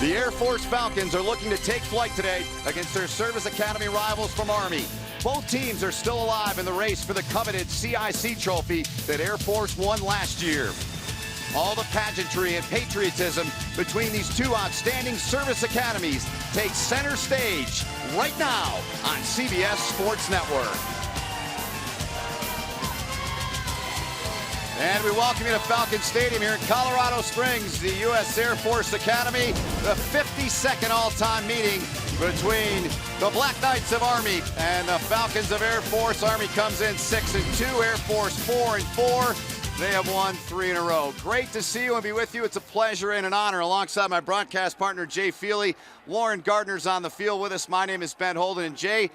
The Air Force Falcons are looking to take flight today against their Service Academy rivals from Army. Both teams are still alive in the race for the coveted CIC trophy that Air Force won last year. All the pageantry and patriotism between these two outstanding service academies takes center stage right now on CBS Sports Network. And we welcome you to Falcon Stadium here in Colorado Springs, the U.S. Air Force Academy, the 52nd all-time meeting between the Black Knights of Army and the Falcons of Air Force. Army comes in 6-2, Air Force 4-4. They have won 3 in a row. Great to see you and be with you. It's a pleasure and an honor. Alongside my broadcast partner, Jay Feely, Lauren Gardner's on the field with us. My name is Ben Holden. And Jay,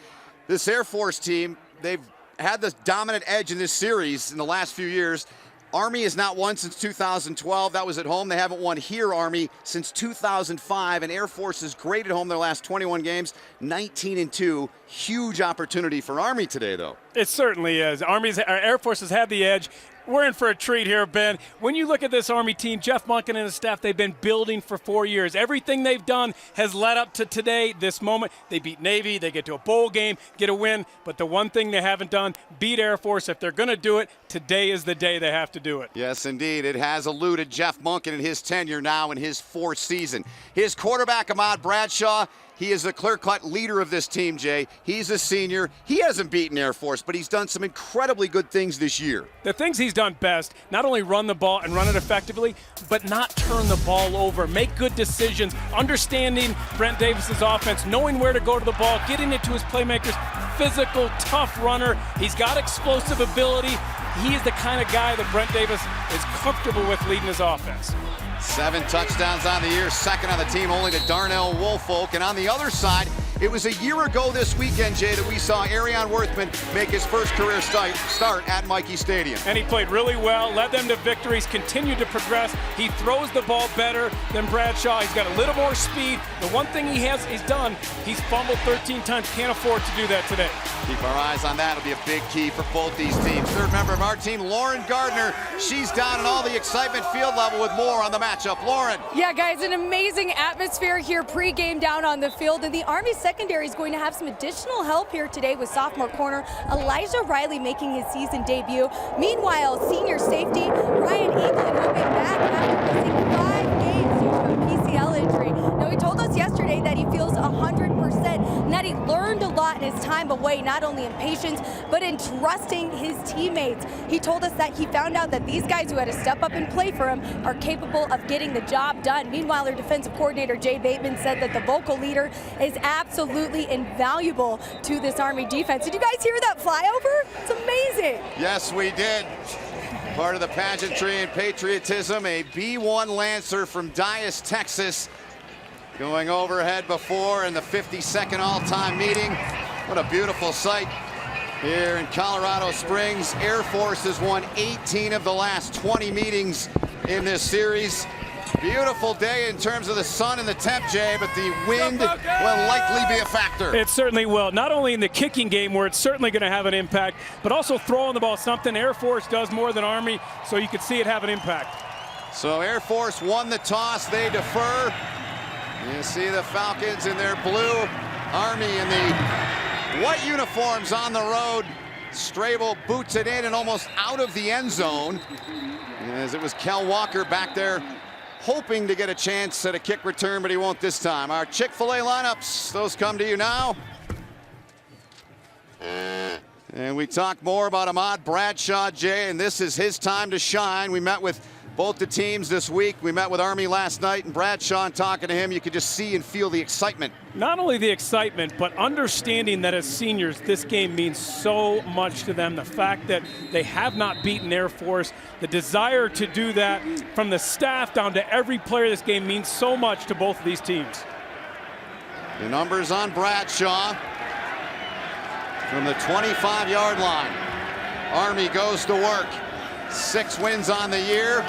this Air Force team, they've had the dominant edge in this series in the last few years. Army has not won since 2012. That was at home. They haven't won here, Army, since 2005. And Air Force is great at home their last 21 games, 19-2. Huge opportunity for Army today, though. It certainly is. Air Force has had the edge. We're in for a treat here, Ben. When you look at this Army team, Jeff Monken and his staff, they've been building for 4 years. Everything they've done has led up to today, this moment. They beat Navy, they get to a bowl game, get a win. But the one thing they haven't done, beat Air Force. If they're going to do it, today is the day they have to do it. Yes, indeed. It has eluded Jeff Monken in his tenure now in his 4th season. His quarterback, Ahmad Bradshaw, he is the clear-cut leader of this team, Jay. He's a senior. He hasn't beaten Air Force, but he's done some incredibly good things this year. The things he's done best, not only run the ball and run it effectively, but not turn the ball over, make good decisions, understanding Brent Davis's offense, knowing where to go to the ball, getting it to his playmakers, physical, tough runner. He's got explosive ability. He is the kind of guy that Brent Davis is comfortable with leading his offense. 7 touchdowns on the year, second on the team only to Darnell Woolfolk. And on the other side, it was a year ago this weekend, Jay, that we saw Arion Worthman make his first career start at Michie Stadium. And he played really well, led them to victories, continued to progress. He throws the ball better than Bradshaw. He's got a little more speed. The one thing he's done, he's fumbled 13 times. Can't afford to do that today. Keep our eyes on that. It'll be a big key for both these teams. Third member of our team, Lauren Gardner. She's down in all the excitement field level with more on the matchup. Lauren. Yeah, guys, an amazing atmosphere here pre-game down on the field. And the Army secondary is going to have some additional help here today with sophomore corner Elijah Riley making his season debut. Meanwhile, senior safety Ryan Eaglin will be back after missing 5 games due to a PCL injury. Now, he told us yesterday that he feels 100% and that he learned a lot in his time away, not only in patience, but in trusting his teammates. He told us that he found out that these guys who had to step up and play for him are capable of getting the job done. Meanwhile, their defensive coordinator, Jay Bateman, said that the vocal leader is absolutely invaluable to this Army defense. Did you guys hear that flyover? It's amazing. Yes, we did. Part of the pageantry and patriotism, a B-1 Lancer from Dyess, Texas, going overhead before in the 52nd all-time meeting. What a beautiful sight here in Colorado Springs. Air Force has won 18 of the last 20 meetings in this series. Beautiful day in terms of the sun and the temp, Jay, but the wind will likely be a factor. It certainly will. Not only in the kicking game, where it's certainly going to have an impact, but also throwing the ball. Something Air Force does more than Army, so you could see it have an impact. So Air Force won the toss. They defer. You see the Falcons in their blue, Army in the white uniforms on the road. Strabel boots it in and almost out of the end zone, as it was Kel Walker back there hoping to get a chance at a kick return, but he won't this time. Our Chick-fil-A lineups, those come to you now. And we talk more about Ahmad Bradshaw, Jay, and this is his time to shine. We met with both the teams this week. We met with Army last night, and Bradshaw, and talking to him, you could just see and feel the excitement. Not only the excitement, but understanding that as seniors, this game means so much to them. The fact that they have not beaten Air Force, the desire to do that from the staff down to every player this game means so much to both of these teams. The numbers on Bradshaw from the 25-yard line. Army goes to work. 6 wins on the year.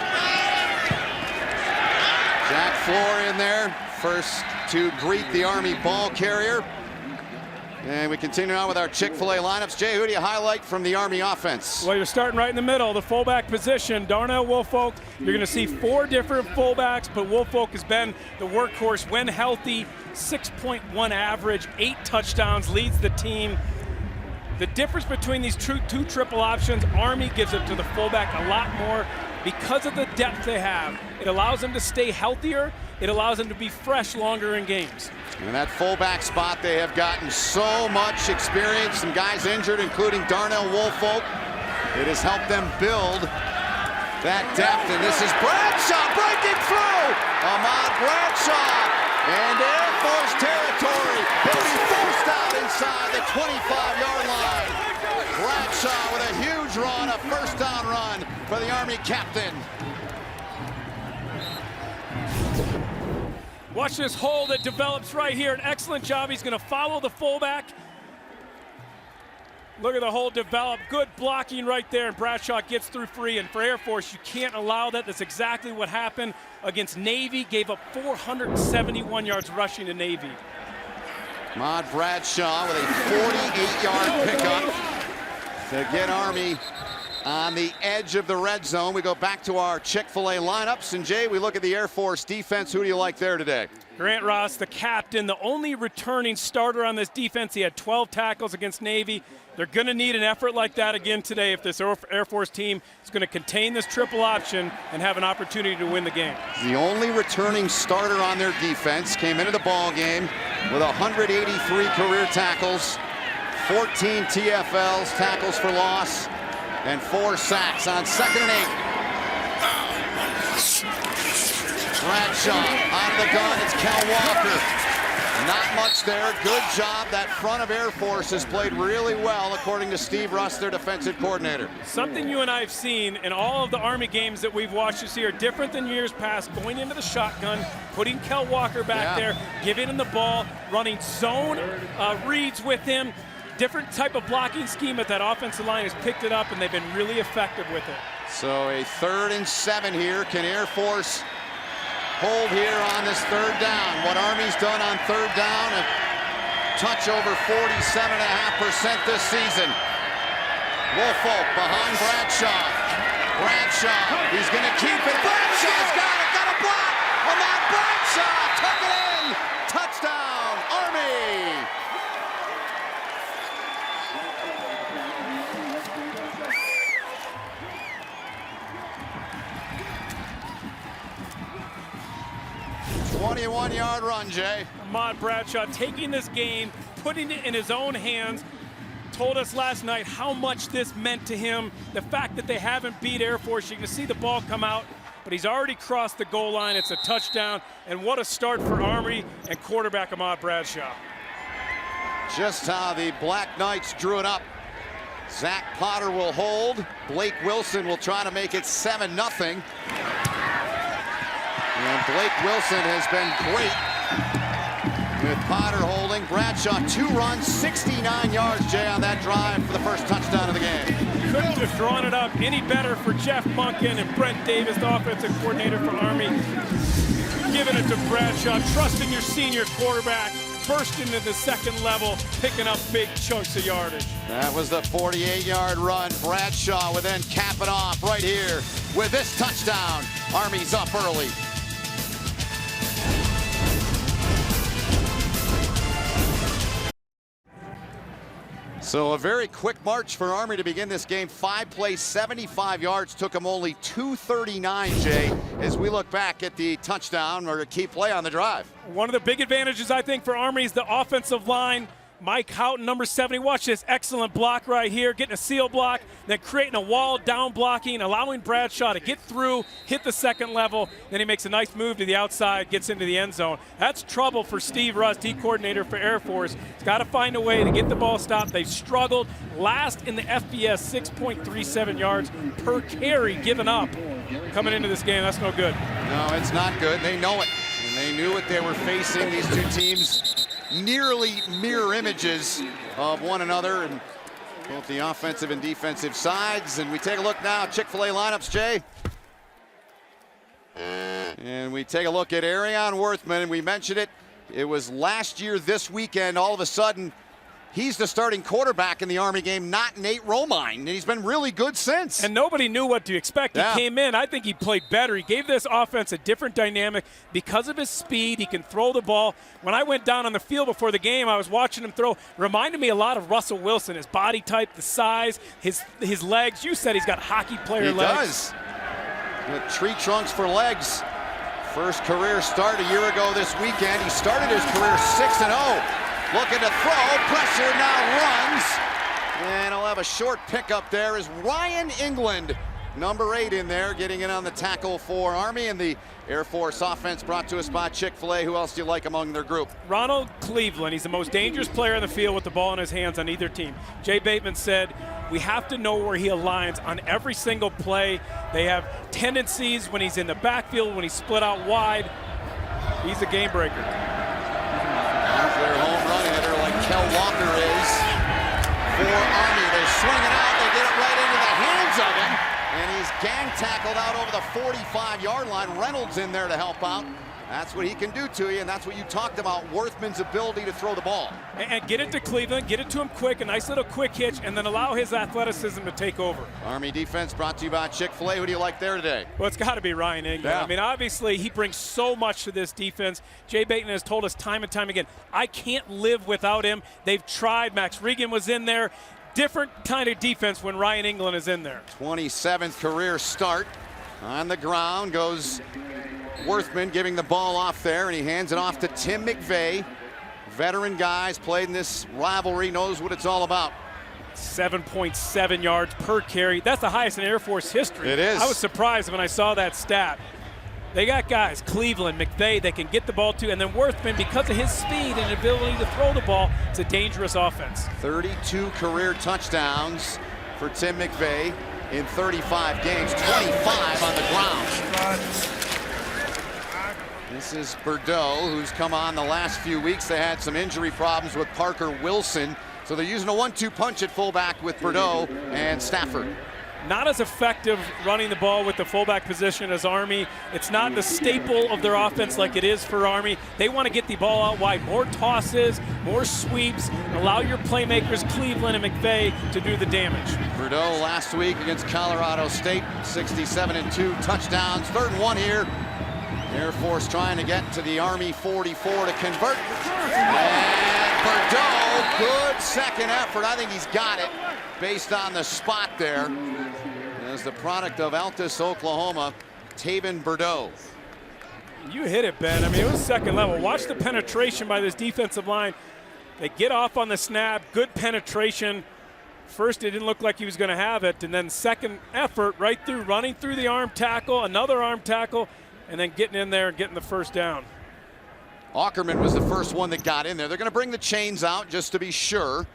Jack Floor in there, first to greet the Army ball carrier. And we continue on with our Chick-fil-A lineups. Jay, who do you highlight from the Army offense? Well, you're starting right in the middle, the fullback position. Darnell Woolfolk, you're going to see 4 different fullbacks, but Woolfolk has been the workhorse when healthy. 6.1 average, 8 touchdowns, leads the team. The difference between these two triple options, Army gives it to the fullback a lot more because of the depth they have. It allows them to stay healthier. It allows them to be fresh longer in games. In that fullback spot, they have gotten so much experience. Some guys injured, including Darnell Woolfolk. It has helped them build that depth, and this is Bradshaw breaking through. Ahmad Bradshaw and Air Force territory. He'll be forced out inside the 25-yard line. Bradshaw with a huge run, a first down run for the Army captain. Watch this hole that develops right here. An excellent job. He's going to follow the fullback. Look at the hole develop. Good blocking right there, and Bradshaw gets through free. And for Air Force, you can't allow that. That's exactly what happened against Navy. Gave up 471 yards rushing to Navy. Ahmad Bradshaw with a 48-yard pickup to get Army on the edge of the red zone. We go back to our Chick-fil-A lineups. And Jay, we look at the Air Force defense. Who do you like there today? Grant Ross, the captain, the only returning starter on this defense. He had 12 tackles against Navy. They're going to need an effort like that again today if this Air Force team is going to contain this triple option and have an opportunity to win the game. The only returning starter on their defense came into the ball game with 183 career tackles, 14 TFLs, tackles for loss, and 4 sacks on 2nd and 8. Bradshaw out of the gun. It's Cal Walker. Not much there. Good job. That front of Air Force has played really well, according to Steve Russ, their defensive coordinator. Something you and I have seen in all of the Army games that we've watched this year, different than years past, going into the shotgun, putting Cal Walker back there, giving him the ball, running zone reads with him. Different type of blocking scheme, but that offensive line has picked it up, and they've been really effective with it. So a 3rd and 7 here. Can Air Force hold here on this 3rd down? What Army's done on 3rd down, a touch over 47.5% this season. Woolfolk behind Bradshaw. Bradshaw, he's going to keep it. Bradshaw's got a block. Ahmad Bradshaw took it in. Touchdown, Army. A 21-yard run, Jay. Ahmad Bradshaw taking this game, putting it in his own hands, told us last night how much this meant to him. The fact that they haven't beat Air Force, you can see the ball come out, but he's already crossed the goal line. It's a touchdown, and what a start for Army and quarterback Ahmad Bradshaw. Just how the Black Knights drew it up. Zach Potter will hold. Blake Wilson will try to make it 7-0. And Blake Wilson has been great with Potter holding. Bradshaw 2 runs, 69 yards, Jay, on that drive for the first touchdown of the game. Couldn't have drawn it up any better for Jeff Monken and Brent Davis, the offensive coordinator for Army. Giving it to Bradshaw, trusting your senior quarterback, bursting into the 2nd level, picking up big chunks of yardage. That was the 48-yard run. Bradshaw will then cap it off right here with this touchdown. Army's up early. So a very quick march for Army to begin this game. 5 plays, 75 yards. Took them only 2:39, Jay, as we look back at the touchdown or a key play on the drive. One of the big advantages, I think, for Army is the offensive line. Mike Houghton, number 70, watch this excellent block right here, getting a seal block, then creating a wall, down blocking, allowing Bradshaw to get through, hit the 2nd level, then he makes a nice move to the outside, gets into the end zone. That's trouble for Steve Russ, D-coordinator for Air Force. He's got to find a way to get the ball stopped. They've struggled. Last in the FBS, 6.37 yards per carry given up coming into this game. That's no good. No, it's not good. They know it. And they knew what they were facing. These two teams nearly mirror images of one another, and both the offensive and defensive sides. And we take a look now at Chick-fil-A lineups, Jay. And we take a look at Arion Worthman, and we mentioned it. It was last year this weekend, all of a sudden, he's the starting quarterback in the Army game, not Nate Romine, and he's been really good since. And nobody knew what to expect. He came in, I think he played better. He gave this offense a different dynamic because of his speed. He can throw the ball. When I went down on the field before the game, I was watching him throw. Reminded me a lot of Russell Wilson, his body type, the size, his legs. You said he's got hockey player legs. He does. With tree trunks for legs. First career start a year ago this weekend. He started his career 6-0. Looking to throw, pressure, now runs. And he'll have a short pickup there is Ryan England, number 8 in there, getting in on the tackle for Army. And the Air Force offense brought to us by Chick-fil-A. Who else do you like among their group? Ronald Cleveland. He's the most dangerous player in the field with the ball in his hands on either team. Jay Bateman said, we have to know where he aligns on every single play. They have tendencies when he's in the backfield, when he's split out wide. He's a game breaker. There's their home run hitter like Kel Walker is for Army. They swing it out. They get it right into the hands of him. And he's gang tackled out over the 45-yard line. Reynolds in there to help out. That's what he can do to you, and that's what you talked about, Worthman's ability to throw the ball. And get it to Cleveland, get it to him quick, a nice little quick hitch, and then allow his athleticism to take over. Army defense brought to you by Chick-fil-A. Who do you like there today? Well, it's got to be Ryan England. Yeah. I mean, obviously, he brings so much to this defense. Jay Bateman has told us time and time again, I can't live without him. They've tried. Max Regan was in there. Different kind of defense when Ryan England is in there. 27th career start. On the ground goes Worthman, giving the ball off there, and he hands it off to Tim McVeigh. Veteran guys, played in this rivalry, knows what it's all about. 7.7 yards per carry. That's the highest in Air Force history. It is. I was surprised when I saw that stat. They got guys, Cleveland, McVeigh, they can get the ball to, and then Worthman, because of his speed and ability to throw the ball, it's a dangerous offense. 32 career touchdowns for Tim McVeigh in 35 games, 25 on the ground. This is Bordeaux, who's come on the last few weeks. They had some injury problems with Parker Wilson, so they're using a 1-2 punch at fullback with Bordeaux and Stafford. Not as effective running the ball with the fullback position as Army. It's not the staple of their offense like it is for Army. They want to get the ball out wide. More tosses, more sweeps. Allow your playmakers, Cleveland and McVeigh, to do the damage. Bordeaux last week against Colorado State, 67-2 touchdowns. 3rd and 1 here. Air Force trying to get to the Army 44 to convert. And Bordeaux, good second effort. I think he's got it based on the spot there. As the product of Altus, Oklahoma, Taven Bordeaux. You hit it, Ben. I mean, it was second level. Watch the penetration by this defensive line. They get off on the snap, good penetration. First, it didn't look like he was going to have it, and then second effort right through, running through the arm tackle, another arm tackle, and then getting in there and getting the first down. Ackerman was the first one that got in there. They're going to bring the chains out just to be sure.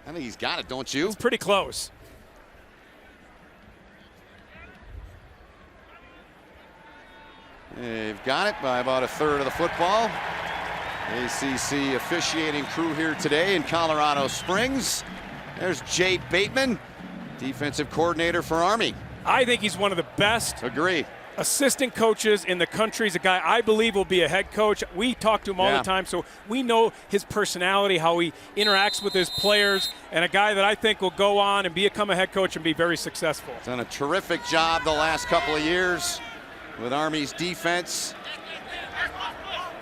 I think he's got it, don't you? It's pretty close. They've got it by about 1/3 of the football. ACC officiating crew here today in Colorado Springs. There's Jay Bateman, defensive coordinator for Army. I think he's one of the best Agree. assistant coaches in the country. He's a guy I believe will be a head coach. We talk to him all the time, so we know his personality, how he interacts with his players, and a guy that I think will go on and become a head coach and be very successful. Done a terrific job the last couple of years with Army's defense.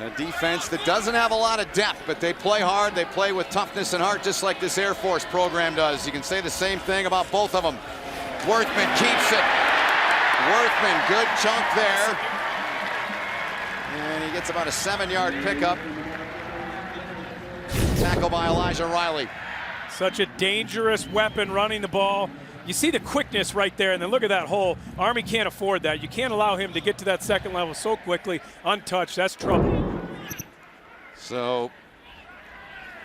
A defense that doesn't have a lot of depth, but they play hard. They play with toughness and heart, just like this Air Force program does. You can say the same thing about both of them. Worthman keeps it. Worthman, good chunk there. And he gets about a 7-yard pickup. Tackle by Elijah Riley. Such a dangerous weapon running the ball. You see the quickness right there, and then look at that hole. Army can't afford that. You can't allow him to get to that second level so quickly, untouched. That's trouble. So,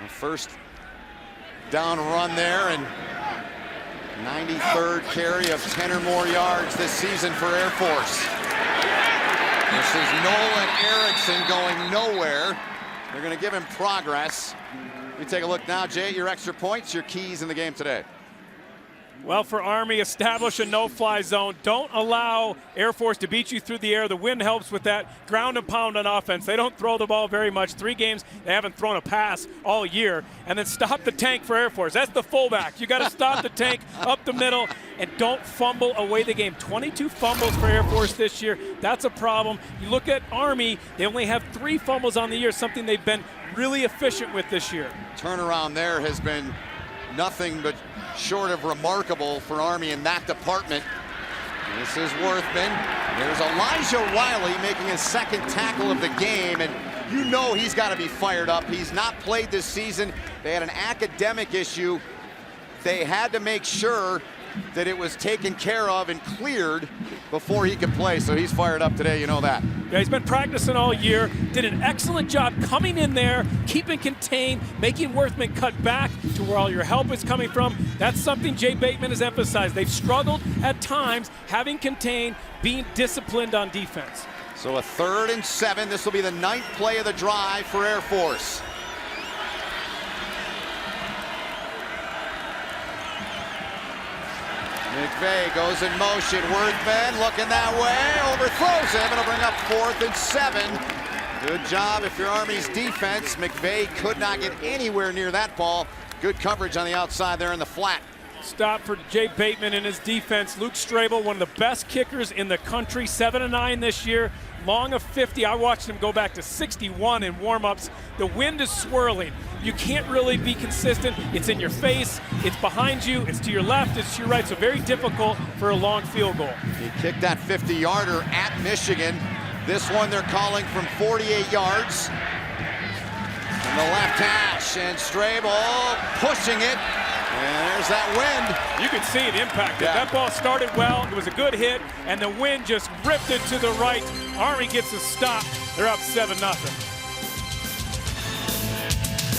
a first down run there, and 93rd carry of 10 or more yards this season for Air Force. This is Nolan Erickson going nowhere. They're going to give him progress. We take a look now, Jay, at your extra points, your keys in the game today. Well, for Army, establish a no-fly zone. Don't allow Air Force to beat you through the air. The wind helps with that. Ground and pound on offense. They don't throw the ball very much. 3 games, they haven't thrown a pass all year. And then stop the tank for Air Force. That's the fullback. You got to stop the tank up the middle and don't fumble away the game. 22 fumbles for Air Force this year. That's a problem. You look at Army, they only have 3 fumbles on the year, something they've been really efficient with this year. Turnaround there has been nothing but short of remarkable for Army in that department. This is Worthman. There's Elijah Riley making his 2nd tackle of the game, and you know he's got to be fired up. He's not played this season. They had an academic issue. They had to make sure that it was taken care of and cleared before he could play, so he's fired up today, you know that. Yeah, he's been practicing all year, did an excellent job coming in there, keeping contained, making Worthman cut back to where all your help is coming from. That's something Jay Bateman has emphasized. They've struggled at times, having contained, being disciplined on defense. So a 3rd and 7. This will be the 9th play of the drive for Air Force. McVay goes in motion. Worthman looking that way. Overthrows him. It'll bring up 4th and 7. Good job if you're Army's defense. McVay could not get anywhere near that ball. Good coverage on the outside there in the flat. Stop for Jay Bateman and his defense. Luke Strabel, one of the best kickers in the country, 7-9 this year. Long of 50. I watched him go back to 61 in warm-ups. The wind is swirling. You can't really be consistent. It's in your face, it's behind you, it's to your left, it's to your right, so very difficult for a long field goal. He kicked that 50-yarder at Michigan. This one they're calling from 48 yards. From the left hash, and Strabel pushing it. And there's that wind. You can see it impacted. Yeah. That ball started well. It was a good hit, and the wind just ripped it to the right. Army gets a stop. They're up 7-0.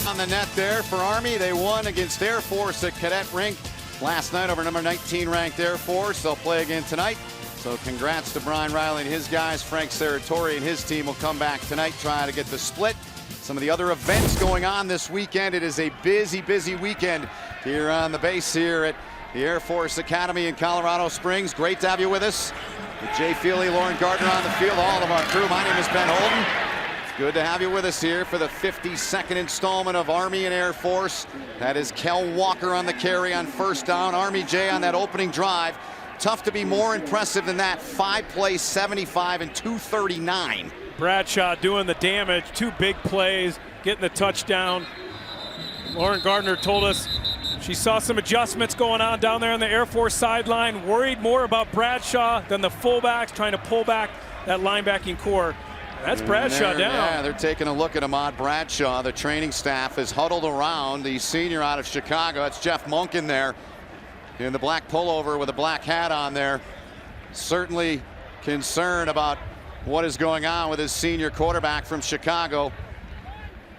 On the net there for Army. They won against Air Force at Cadet Rink last night over number 19 ranked Air Force. They'll play again tonight. So congrats to Brian Riley and his guys. Frank Saratori and his team will come back tonight, try to get the split. Some of the other events going on this weekend. It is a busy, busy weekend here on the base here at the Air Force Academy in Colorado Springs. Great to have you with us. With Jay Feely, Lauren Gardner on the field, all of our crew. My name is Ben Holden. It's good to have you with us here for the 52nd installment of Army and Air Force. That is Kel Walker on the carry on 1st down. Army Jay on that opening drive. Tough to be more impressive than that. 5 plays, 75 and 239. Bradshaw doing the damage. 2 big plays, getting the touchdown. Lauren Gardner told us she saw some adjustments going on down there on the Air Force sideline. Worried more about Bradshaw than the fullbacks, trying to pull back that linebacking core. That's Bradshaw down. Yeah, they're taking a look at Ahmad Bradshaw. The training staff is huddled around the senior out of Chicago. That's Jeff Monken there in the black pullover with a black hat on there. Certainly concerned about what is going on with his senior quarterback from Chicago.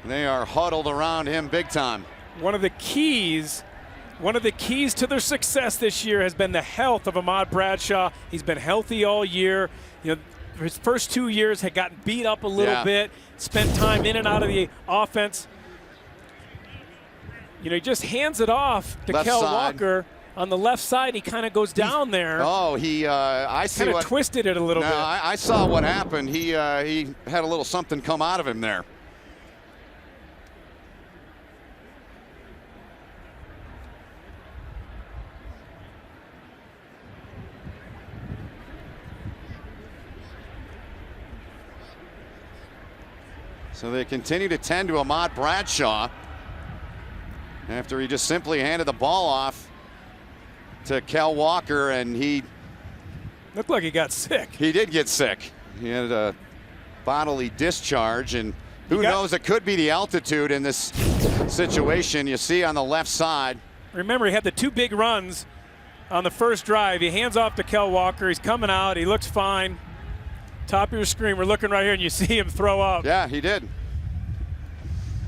They are huddled around him big time. One of the keys to their success this year has been the health of Ahmad Bradshaw. He's been healthy all year. You know, his first 2 years had gotten beat up a little bit, spent time in and out of the offense. You know, he just hands it off to Kel Walker on the left side. He kind of goes down there. Oh, I see kind of twisted it a little bit. I saw what happened. He had a little something come out of him there. So they continue to tend to Ahmad Bradshaw after he just simply handed the ball off to Kel Walker, and he looked like he got sick. He did get sick. He had a bodily discharge, and who knows, it could be the altitude in this situation. You see on the left side. Remember, he had the 2 big runs on the first drive. He hands off to Kel Walker. He's coming out. He looks fine. Top of your screen, we're looking right here, and you see him throw up. Yeah, he did.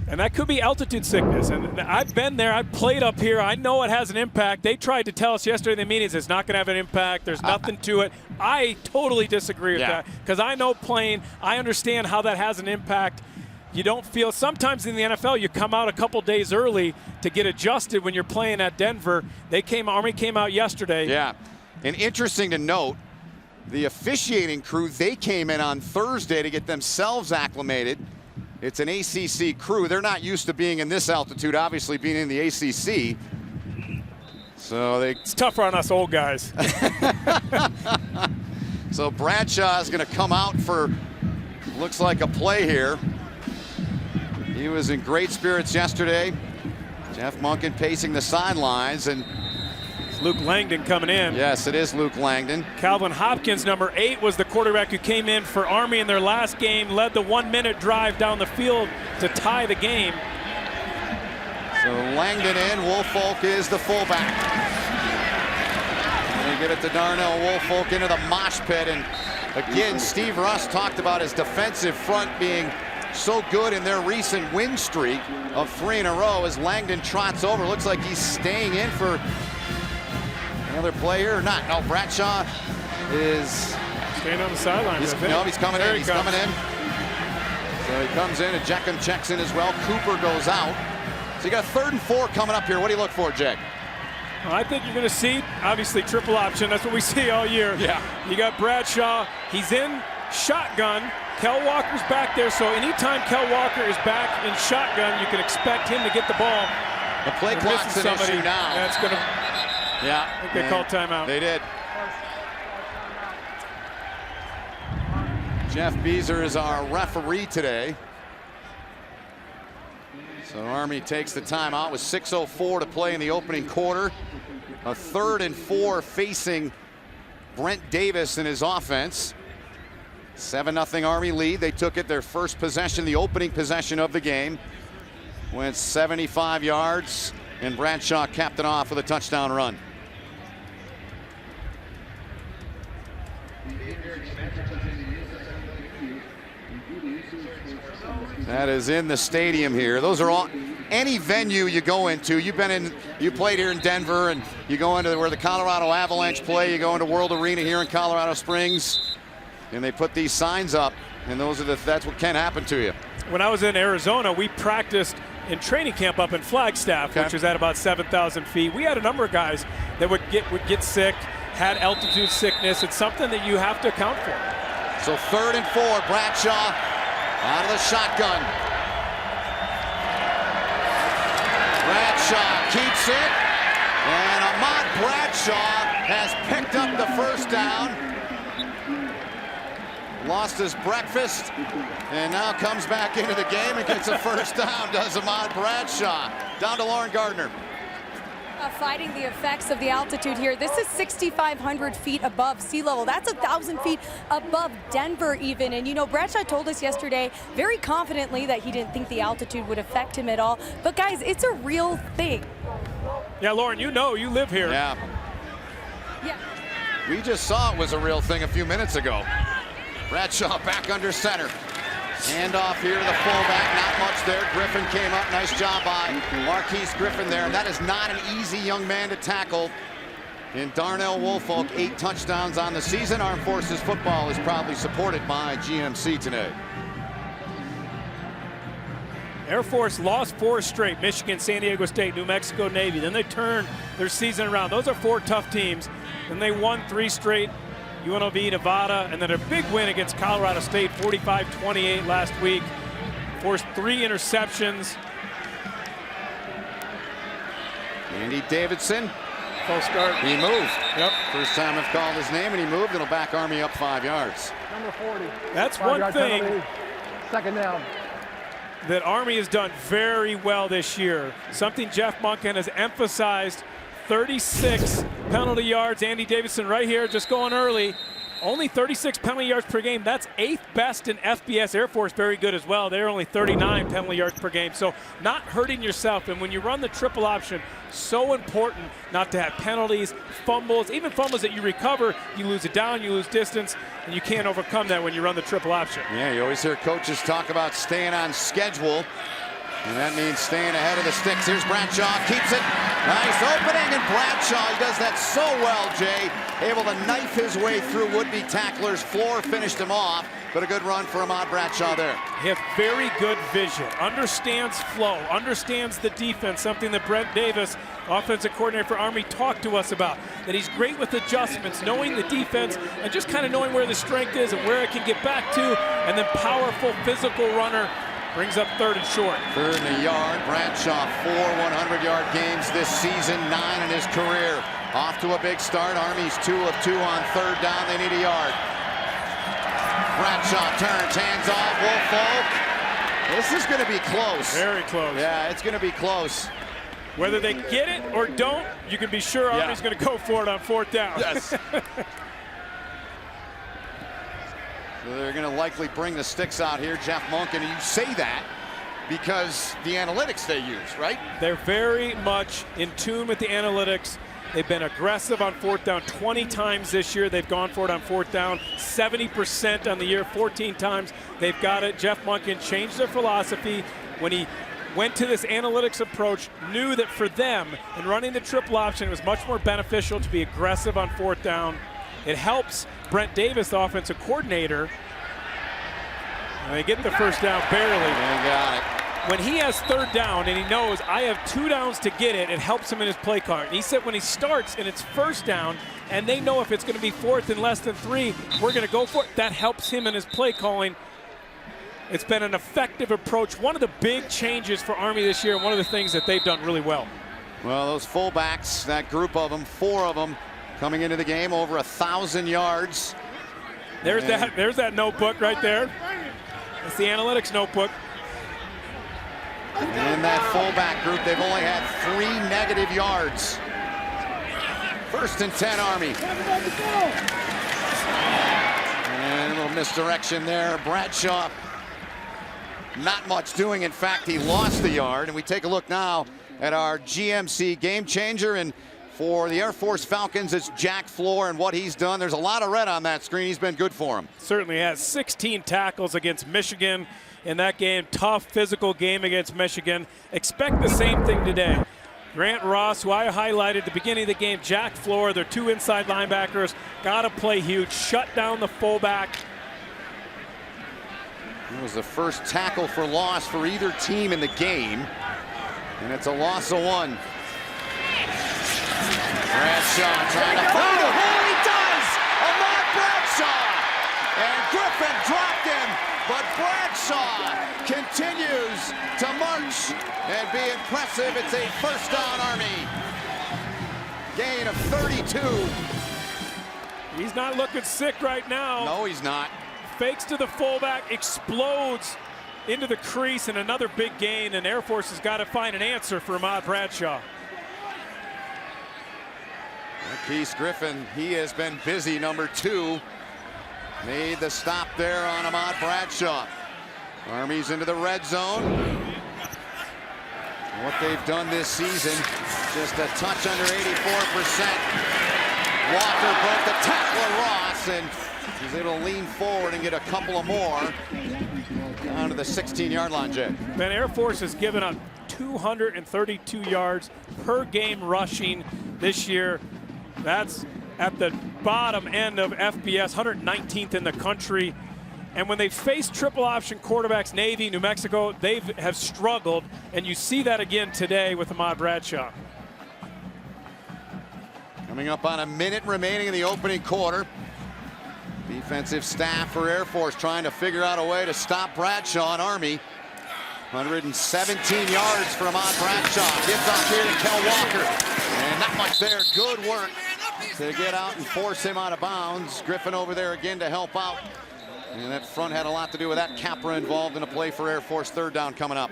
And that could be altitude sickness. And I've been there. I've played up here. I know it has an impact. They tried to tell us yesterday in the meetings it's not going to have an impact. There's nothing to it. I totally disagree with that, because I know playing. I understand how that has an impact. you don't feel, sometimes in the NFL, you come out a couple days early to get adjusted when you're playing at Denver. Army came out yesterday. Yeah, and interesting to note, the officiating crew, they came in on Thursday to get themselves acclimated. It's an ACC crew. They're not used to being in this altitude, obviously being in the ACC. So it's tougher on us old guys. So Bradshaw is going to come out for, looks like a play here. He was in great spirits yesterday. Jeff Monken pacing the sidelines, and Luke Langdon coming in. Yes, it is Luke Langdon. Calvin Hopkins, number 8, was the quarterback who came in for Army in their last game, led the 1-minute drive down the field to tie the game. So Langdon in, Woolfolk is the fullback. And they get it to Darnell Woolfolk into the mosh pit. And again, Steve Russ talked about his defensive front being so good in their recent win streak of 3 in a row as Langdon trots over. Looks like he's staying in for another player or not. No, Bradshaw is staying on the sideline. No, he's coming in. He's coming in. So he comes in, and Jeckham checks in as well. Cooper goes out. So you got 3rd and 4 coming up here. What do you look for, Jack? Well, I think you're going to see, obviously, triple option. That's what we see all year. Yeah. You got Bradshaw. He's in shotgun. Kel Walker's back there, so anytime Kel Walker is back in shotgun, you can expect him to get the ball. The play clock's an issue now. That's going to. Yeah. I think they called timeout. They did. Jeff Beezer is our referee today. So Army takes the timeout with 6:04 to play in the opening quarter. A 3rd and 4 facing Brent Davis and his offense. 7-0 Army lead. They took it their first possession, the opening possession of the game. Went 75 yards, and Bradshaw capped it off with a touchdown run. That is in the stadium here. Those are all, any venue you go into, you played here in Denver, and you go into where the Colorado Avalanche play, you go into World Arena here in Colorado Springs, and they put these signs up, and that's what can happen to you. When I was in Arizona, we practiced in training camp up in Flagstaff, which was at about 7,000 feet. We had a number of guys that would get sick, had altitude sickness. It's something that you have to account for. So 3rd and 4, Bradshaw out of the shotgun. Bradshaw keeps it, and Ahmad Bradshaw has picked up the first down. Lost his breakfast, and now comes back into the game and gets a first down, does Ahmad Bradshaw. Down to Lauren Gardner. Fighting the effects of the altitude here. This is 6,500 feet above sea level. That's 1,000 feet above Denver even. And you know, Bradshaw told us yesterday very confidently that he didn't think the altitude would affect him at all. But guys, it's a real thing. Yeah, Lauren, you know, you live here. Yeah. Yeah. We just saw it was a real thing a few minutes ago. Bradshaw back under center. Handoff here to the fullback, not much there. Griffin came up, nice job by Marquise Griffin there. And that is not an easy young man to tackle. And Darnell Woolfolk, 8 touchdowns on the season. Armed Forces football is proudly supported by GMC today. Air Force lost 4 straight, Michigan, San Diego State, New Mexico, Navy. Then they turned their season around. Those are 4 tough teams. Then they won 3 straight. UNLV, Nevada, and then a big win against Colorado State, 45-28 last week. Forced 3 interceptions. Andy Davidson. False start. He moved. Yep. First time I've called his name, and he moved. It'll back Army up 5 yards. Number 40. That's one thing. Penalty. 2nd down. That Army has done very well this year. Something Jeff Monken has emphasized. 36 penalty yards. Andy Davidson right here, just going early. Only 36 penalty yards per game. That's 8th best in FBS. Air Force very good as well. They're only 39 penalty yards per game. So not hurting yourself. And when you run the triple option, so important not to have penalties, fumbles, even fumbles that you recover. You lose it down, you lose distance, and you can't overcome that when you run the triple option. Yeah, you always hear coaches talk about staying on schedule. And that means staying ahead of the sticks. Here's Bradshaw, keeps it. Nice opening, and Bradshaw, he does that so well, Jay. Able to knife his way through would-be tacklers. Floor finished him off, but a good run for Ahmad Bradshaw there. He has very good vision, understands flow, understands the defense, something that Brent Davis, offensive coordinator for Army, talked to us about. That he's great with adjustments, knowing the defense, and just kind of knowing where the strength is and where it can get back to, and then powerful, physical runner. Brings up 3rd and short. 3rd and a yard. Bradshaw, 4 100-yard games this season, 9 in his career. Off to a big start. Army's 2 of 2 on 3rd down. They need a yard. Bradshaw turns, hands off. Woolfolk. This is going to be close. Very close. Yeah, it's going to be close. Whether they get it or don't, you can be sure Army's going to go for it on 4th down. Yes. So they're going to likely bring the sticks out here. Jeff Monken, you say that because the analytics they use, right? They're very much in tune with the analytics. They've been aggressive on 4th down 20 times this year. They've gone for it on 4th down 70% on the year, 14 times. They've got it. Jeff Monken changed their philosophy when he went to this analytics approach, knew that for them, in running the triple option, it was much more beneficial to be aggressive on 4th down. It helps Brent Davis, the offensive coordinator. And they get the 1st down barely. They got it. When he has 3rd down and he knows I have 2 downs to get it, it helps him in his play card. And he said when he starts and it's 1st down and they know if it's going to be 4th and less than 3, we're going to go for it. That helps him in his play calling. It's been an effective approach. One of the big changes for Army this year, and one of the things that they've done really well. Well, those fullbacks, that group of them, 4 of them, coming into the game over 1,000 yards. There's that notebook right there. It's the analytics notebook. And in that fullback group, they've only had 3 negative yards. 1st and 10 Army. And a little misdirection there. Bradshaw, not much doing. In fact, he lost the yard. And we take a look now at our GMC game changer. And for the Air Force Falcons, it's Jack Floor and what he's done. There's a lot of red on that screen. He's been good for him. Certainly has 16 tackles against Michigan in that game. Tough physical game against Michigan. Expect the same thing today. Grant Ross, who I highlighted at the beginning of the game, Jack Floor, their 2 inside linebackers, got to play huge, shut down the fullback. It was the first tackle for loss for either team in the game, and it's a loss of 1. Bradshaw trying to find him. Oh, he does! Ahmad Bradshaw! And Griffin dropped him, but Bradshaw continues to march and be impressive. It's a 1st down Army. Gain of 32. He's not looking sick right now. No, he's not. Fakes to the fullback, explodes into the crease, and another big gain, and Air Force has got to find an answer for Ahmad Bradshaw. Keith Griffin, he has been busy. Number 2 made the stop there on Ahmad Bradshaw. Army's into the red zone. What they've done this season, just a touch under 84%. Walker broke the tackle of Ross, and he's able to lean forward and get a couple of more down to the 16-yard line, Jay. Ben, Air Force has given up 232 yards per game rushing this year. That's at the bottom end of FBS, 119th in the country. And when they face triple option quarterbacks, Navy, New Mexico, they have struggled. And you see that again today with Ahmad Bradshaw. Coming up on a minute remaining in the opening quarter. Defensive staff for Air Force trying to figure out a way to stop Bradshaw and Army. 117 yards for Ahmad Bradshaw. Gives off here to Kel Walker. And not much there. Good work to get out and force him out of bounds. Griffin over there again to help out. And that front had a lot to do with that. Capra involved in a play for Air Force. 3rd down coming up.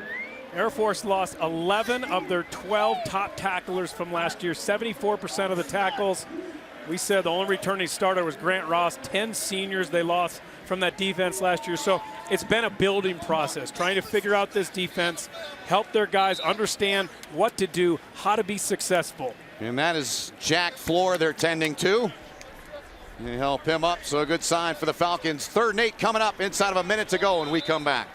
Air Force lost 11 of their 12 top tacklers from last year. 74% of the tackles. We said the only returning starter was Grant Ross. 10 seniors they lost from that defense last year. So it's been a building process, trying to figure out this defense, help their guys understand what to do, how to be successful. And that is Jack Floor they're tending to. They help him up, so a good sign for the Falcons. 3rd and 8 coming up inside of a minute to go when we come back.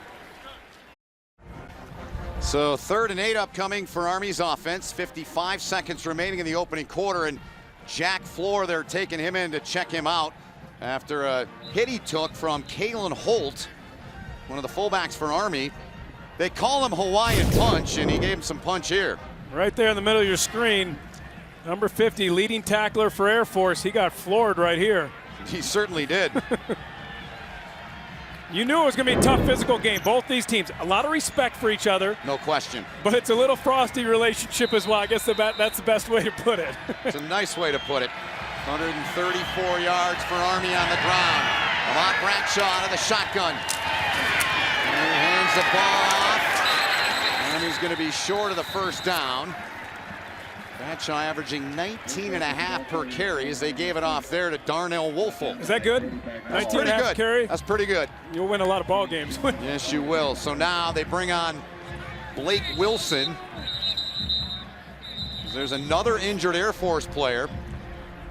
So 3rd and 8 upcoming for Army's offense. 55 seconds remaining in the opening quarter, and Jack Floor, they're taking him in to check him out after a hit he took from Calhoun, one of the fullbacks for Army. They call him Hawaiian Punch, and he gave him some punch here. Right there in the middle of your screen, number 50, leading tackler for Air Force. He got floored right here. He certainly did. You knew it was going to be a tough physical game. Both these teams, a lot of respect for each other. No question. But it's a little frosty relationship as well. I guess that's the best way to put it. It's a nice way to put it. 134 yards for Army on the ground. Lamont Bradshaw out of the shotgun. And he hands the ball off. And he's going to be short of the first down. Bradshaw averaging 19.5 per carry as they gave it off there to Darnell Woelfel. Is that good? 19.5 carry? That's pretty good. You'll win a lot of ball games. Yes, you will. So now they bring on Blake Wilson. There's another injured Air Force player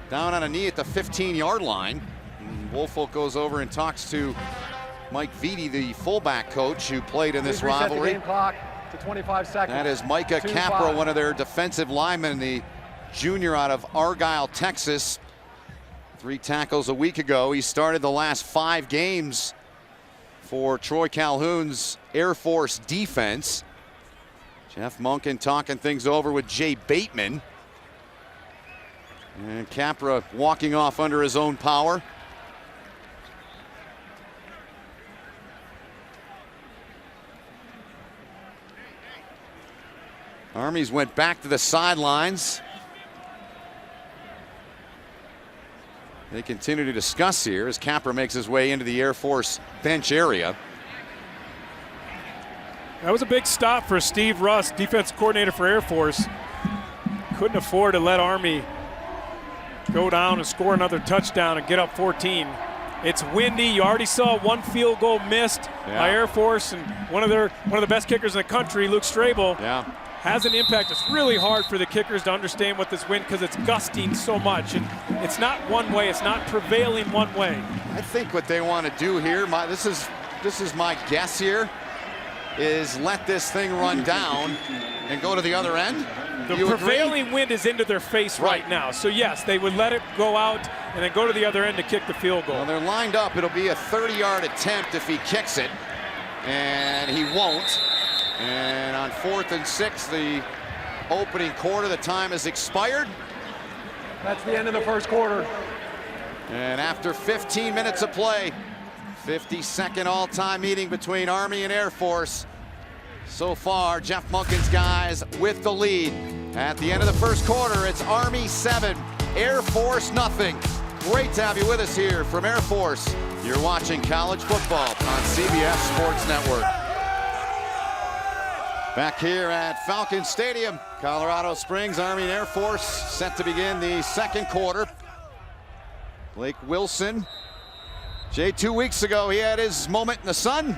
down on a knee at the 15-yard line. And Woelfel goes over and talks to Mike Vitti, the fullback coach who played in this rivalry. The game clock to 25 seconds. That is Micah Capra, one of their defensive linemen, the junior out of Argyle, Texas. 3 tackles a week ago. He started the last 5 games for Troy Calhoun's Air Force defense. Jeff Monken talking things over with Jay Bateman. And Capra walking off under his own power. Armies went back to the sidelines. They continue to discuss here as Capra makes his way into the Air Force bench area. That was a big stop for Steve Russ, defense coordinator for Air Force. Couldn't afford to let Army go down and score another touchdown and get up 14. It's windy. You already saw 1 field goal missed by Air Force, and one of the best kickers in the country, Luke Strabel, has an impact. It's really hard for the kickers to understand what this wind, because it's gusting so much, and it's not one way. It's not prevailing one way. I think what they want to do here, this is my guess here, is let this thing run down and go to the other end. The prevailing wind is into their face right now. So yes, they would let it go out and then go to the other end to kick the field goal. Well, they're lined up. It'll be a 30-yard attempt if he kicks it, and he won't. And on 4th and 6, the opening quarter, the time has expired. That's the end of the first quarter. And after 15 minutes of play, 52nd all-time meeting between Army and Air Force. So far, Jeff Monken's guys with the lead. At the end of the first quarter, it's Army 7, Air Force nothing. Great to have you with us here from Air Force. You're watching college football on CBS Sports Network. Back here at Falcon Stadium, Colorado Springs, Army and Air Force set to begin the second quarter. Blake Wilson. Jay, 2 weeks ago, he had his moment in the sun.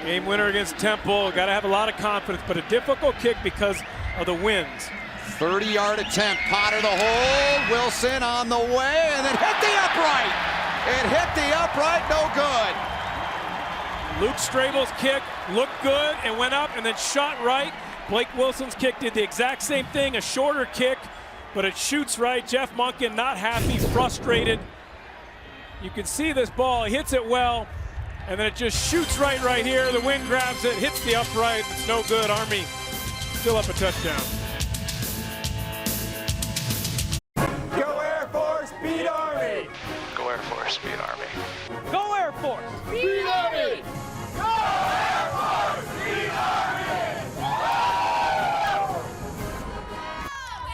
Game winner against Temple. Got to have a lot of confidence, but a difficult kick because of the winds. 30-yard attempt, Potter the hole. Wilson on the way, and then hit the upright. It hit the upright, no good. Luke Strabel's kick looked good and went up and then shot right. Blake Wilson's kick did the exact same thing, a shorter kick, but it shoots right. Jeff Monken not happy, frustrated. You can see this ball, he hits it well, and then it just shoots right here. The wind grabs it, hits the upright, it's no good. Army still up a touchdown. Go Air Force, beat Army! Go Air Force, beat Army. Go Air Force! Beat Army! Go Air Force, beat Army!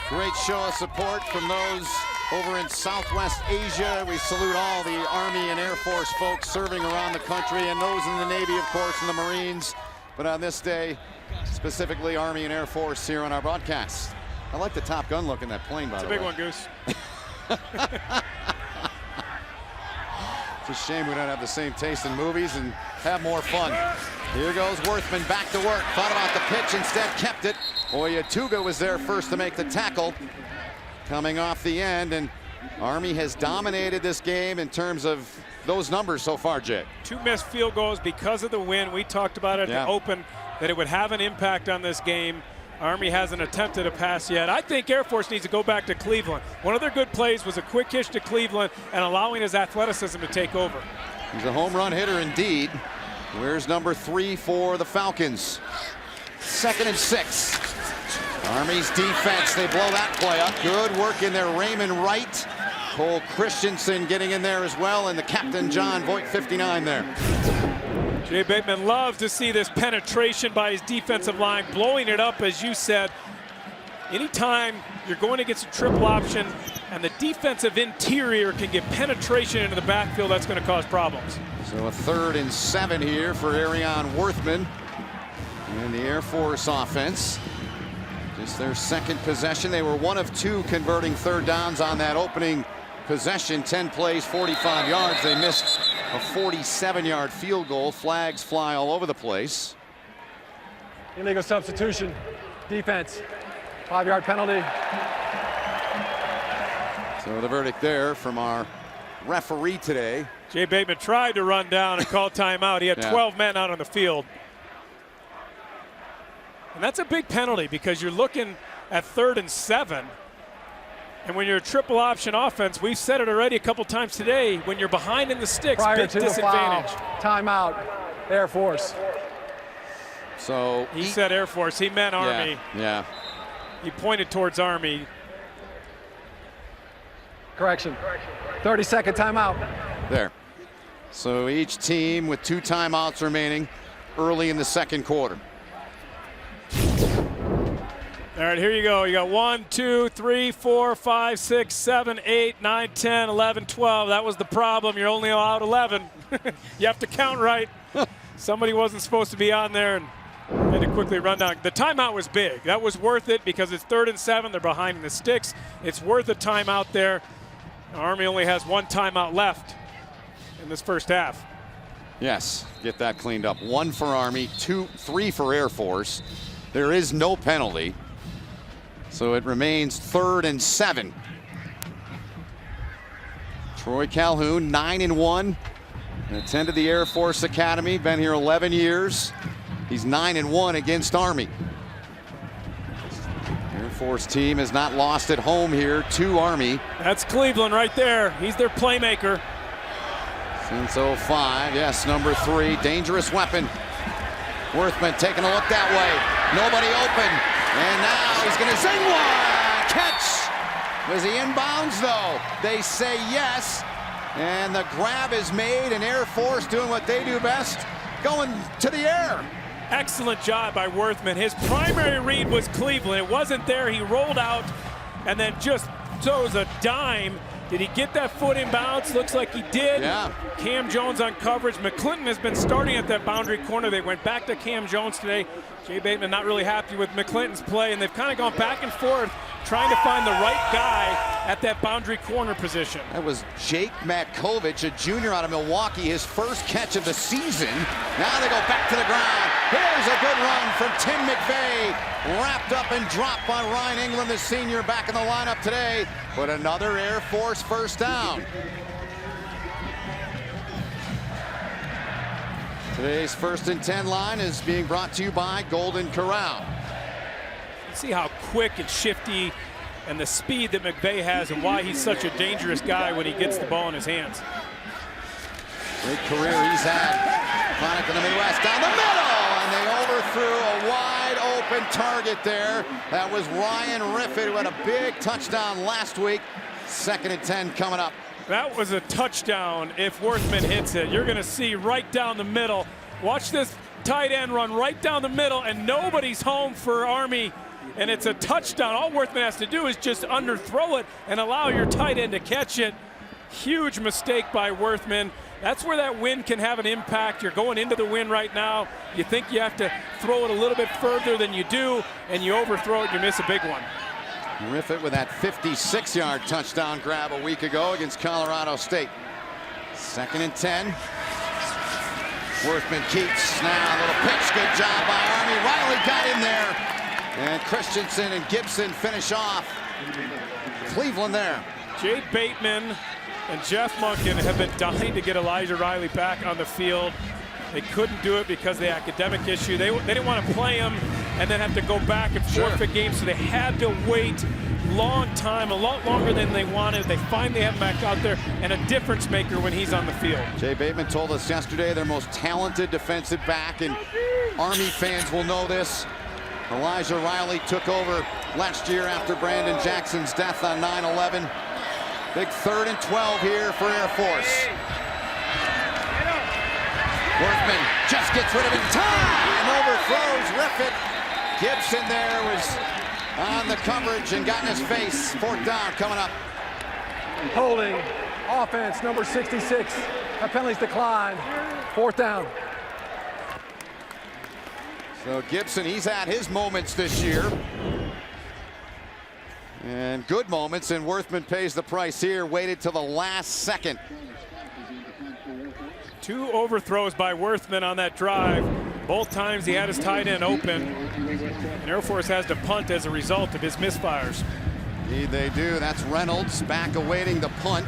Great show of support from those over in Southwest Asia. We salute all the Army and Air Force folks serving around the country, and those in the Navy, of course, and the Marines. But on this day, specifically Army and Air Force here on our broadcast. I like the Top Gun look in that plane, by the way. It's a big one, Goose. It's a shame we don't have the same taste in movies and have more fun. Here goes Worthman back to work. Thought about the pitch, instead kept it. Oyatuga was there first to make the tackle. Coming off the end, and Army has dominated this game in terms of those numbers so far, Jay. 2 missed field goals because of the wind. We talked about it at the open. that it would have an impact on this game. Army hasn't attempted a pass yet. I think Air Force needs to go back to Cleveland. One of their good plays was a quick hitch to Cleveland and allowing his athleticism to take over. He's a home run hitter indeed. Where's number 3 for the Falcons? 2nd and 6. Army's defense, they blow that play up. Good work in there, Raymond Wright. Cole Christensen getting in there as well, and the captain, John Voigt, 59 there. Jay Bateman loves to see this penetration by his defensive line, blowing it up, as you said. Anytime you're going against a triple option and the defensive interior can get penetration into the backfield, that's going to cause problems. So a 3rd and 7 here for Arion Worthman and the Air Force offense. Just their 2nd possession. They were 1 of 2 converting 3rd downs on that opening possession. 10 plays, 45 yards. They missed a 47-yard field goal. Flags fly all over the place. Illegal substitution. Defense. 5-yard penalty. So the verdict there from our referee today. Jay Bateman tried to run down and call timeout. He had 12 men out on the field. And that's a big penalty because you're looking at 3rd and 7. And when you're a triple option offense, we've said it already a couple times today, when you're behind in the sticks, Prior big to disadvantage. The foul, timeout, Air Force. So he said Air Force, he meant Army. Yeah. He pointed towards Army. Correction. 30-second timeout. There. So each team with 2 timeouts remaining early in the 2nd quarter. All right, here you go. You got 1, 2, 3, 4, 5, 6, 7, 8, 9, 10, 11, 12. That was the problem. You're only allowed 11. You have to count right. Somebody wasn't supposed to be on there and had to quickly run down. The timeout was big. That was worth it because it's 3rd and 7. They're behind in the sticks. It's worth a timeout there. Army only has 1 timeout left in this first half. Yes, get that cleaned up. 1 for Army, 3 for Air Force. There is no penalty. So it remains 3rd and 7. Troy Calhoun, 9-1. Attended the Air Force Academy, been here 11 years. He's 9-1 against Army. Air Force team has not lost at home here to Army. That's Cleveland right there. He's their playmaker. Since 05, yes, number 3, dangerous weapon. Worthman taking a look that way. Nobody open. And now he's going to zing one. Catch. Was he inbounds, though? They say yes. And the grab is made, and Air Force doing what they do best, going to the air. Excellent job by Worthman. His primary read was Cleveland. It wasn't there. He rolled out and then just throws a dime. Did he get that foot in bounds? Looks like he did. Yeah. Cam Jones on coverage. McClinton has been starting at that boundary corner. They went back to Cam Jones today. Jay Bateman not really happy with McClinton's play, and they've kind of gone back and forth trying to find the right guy at that boundary corner position. That was Jake Matkovich, a junior out of Milwaukee, his first catch of the season. Now they go back to the ground. Here's a good run from Tim McVeigh. Wrapped up and dropped by Ryan England, the senior, back in the lineup today. But another Air Force first down. Today's 1st and 10 line is being brought to you by Golden Corral. See how quick and shifty and the speed that McVeigh has and why he's such a dangerous guy when he gets the ball in his hands. Great career he's had. Chronic in the Midwest, down the middle, and they overthrew a wide open target there. That was Ryan Riffett, who had a big touchdown last week. 2nd and 10 coming up. That was a touchdown if Worthman hits it. You're going to see right down the middle. Watch this tight end run right down the middle, and nobody's home for Army, and it's a touchdown. All Worthman has to do is just underthrow it and allow your tight end to catch it. Huge mistake by Worthman. That's where that wind can have an impact. You're going into the wind right now. You think you have to throw it a little bit further than you do, and you overthrow it, you miss a big one. Riffett with that 56-yard touchdown grab a week ago against Colorado State. 2nd and 10. Worthman keeps now a little pitch. Good job by Army. Riley got in there. And Christensen and Gibson finish off Cleveland there. Jay Bateman and Jeff Monken have been dying to get Elijah Riley back on the field. They couldn't do it because of the academic issue. They didn't want to play him and then have to go back and forfeit games, so they had to wait long time, a lot longer than they wanted. They finally have him back out there, and a difference maker when he's on the field. Jay Bateman told us yesterday their most talented defensive back, and Army fans will know this. Elijah Riley took over last year after Brandon Jackson's death on 9/11. Big 3rd and 12 here for Air Force. Worthman just gets rid of it in time. Overthrows Riffett. Gibson there was on the coverage and got in his face. 4th down coming up. Holding. Offense, number 66. That penalty's declined. 4th down. So Gibson, he's had his moments this year. And good moments, and Worthman pays the price here. Waited till the last second. 2 overthrows by Worthman on that drive. Both times he had his tight end open. And Air Force has to punt as a result of his misfires. Indeed they do. That's Reynolds back awaiting the punt.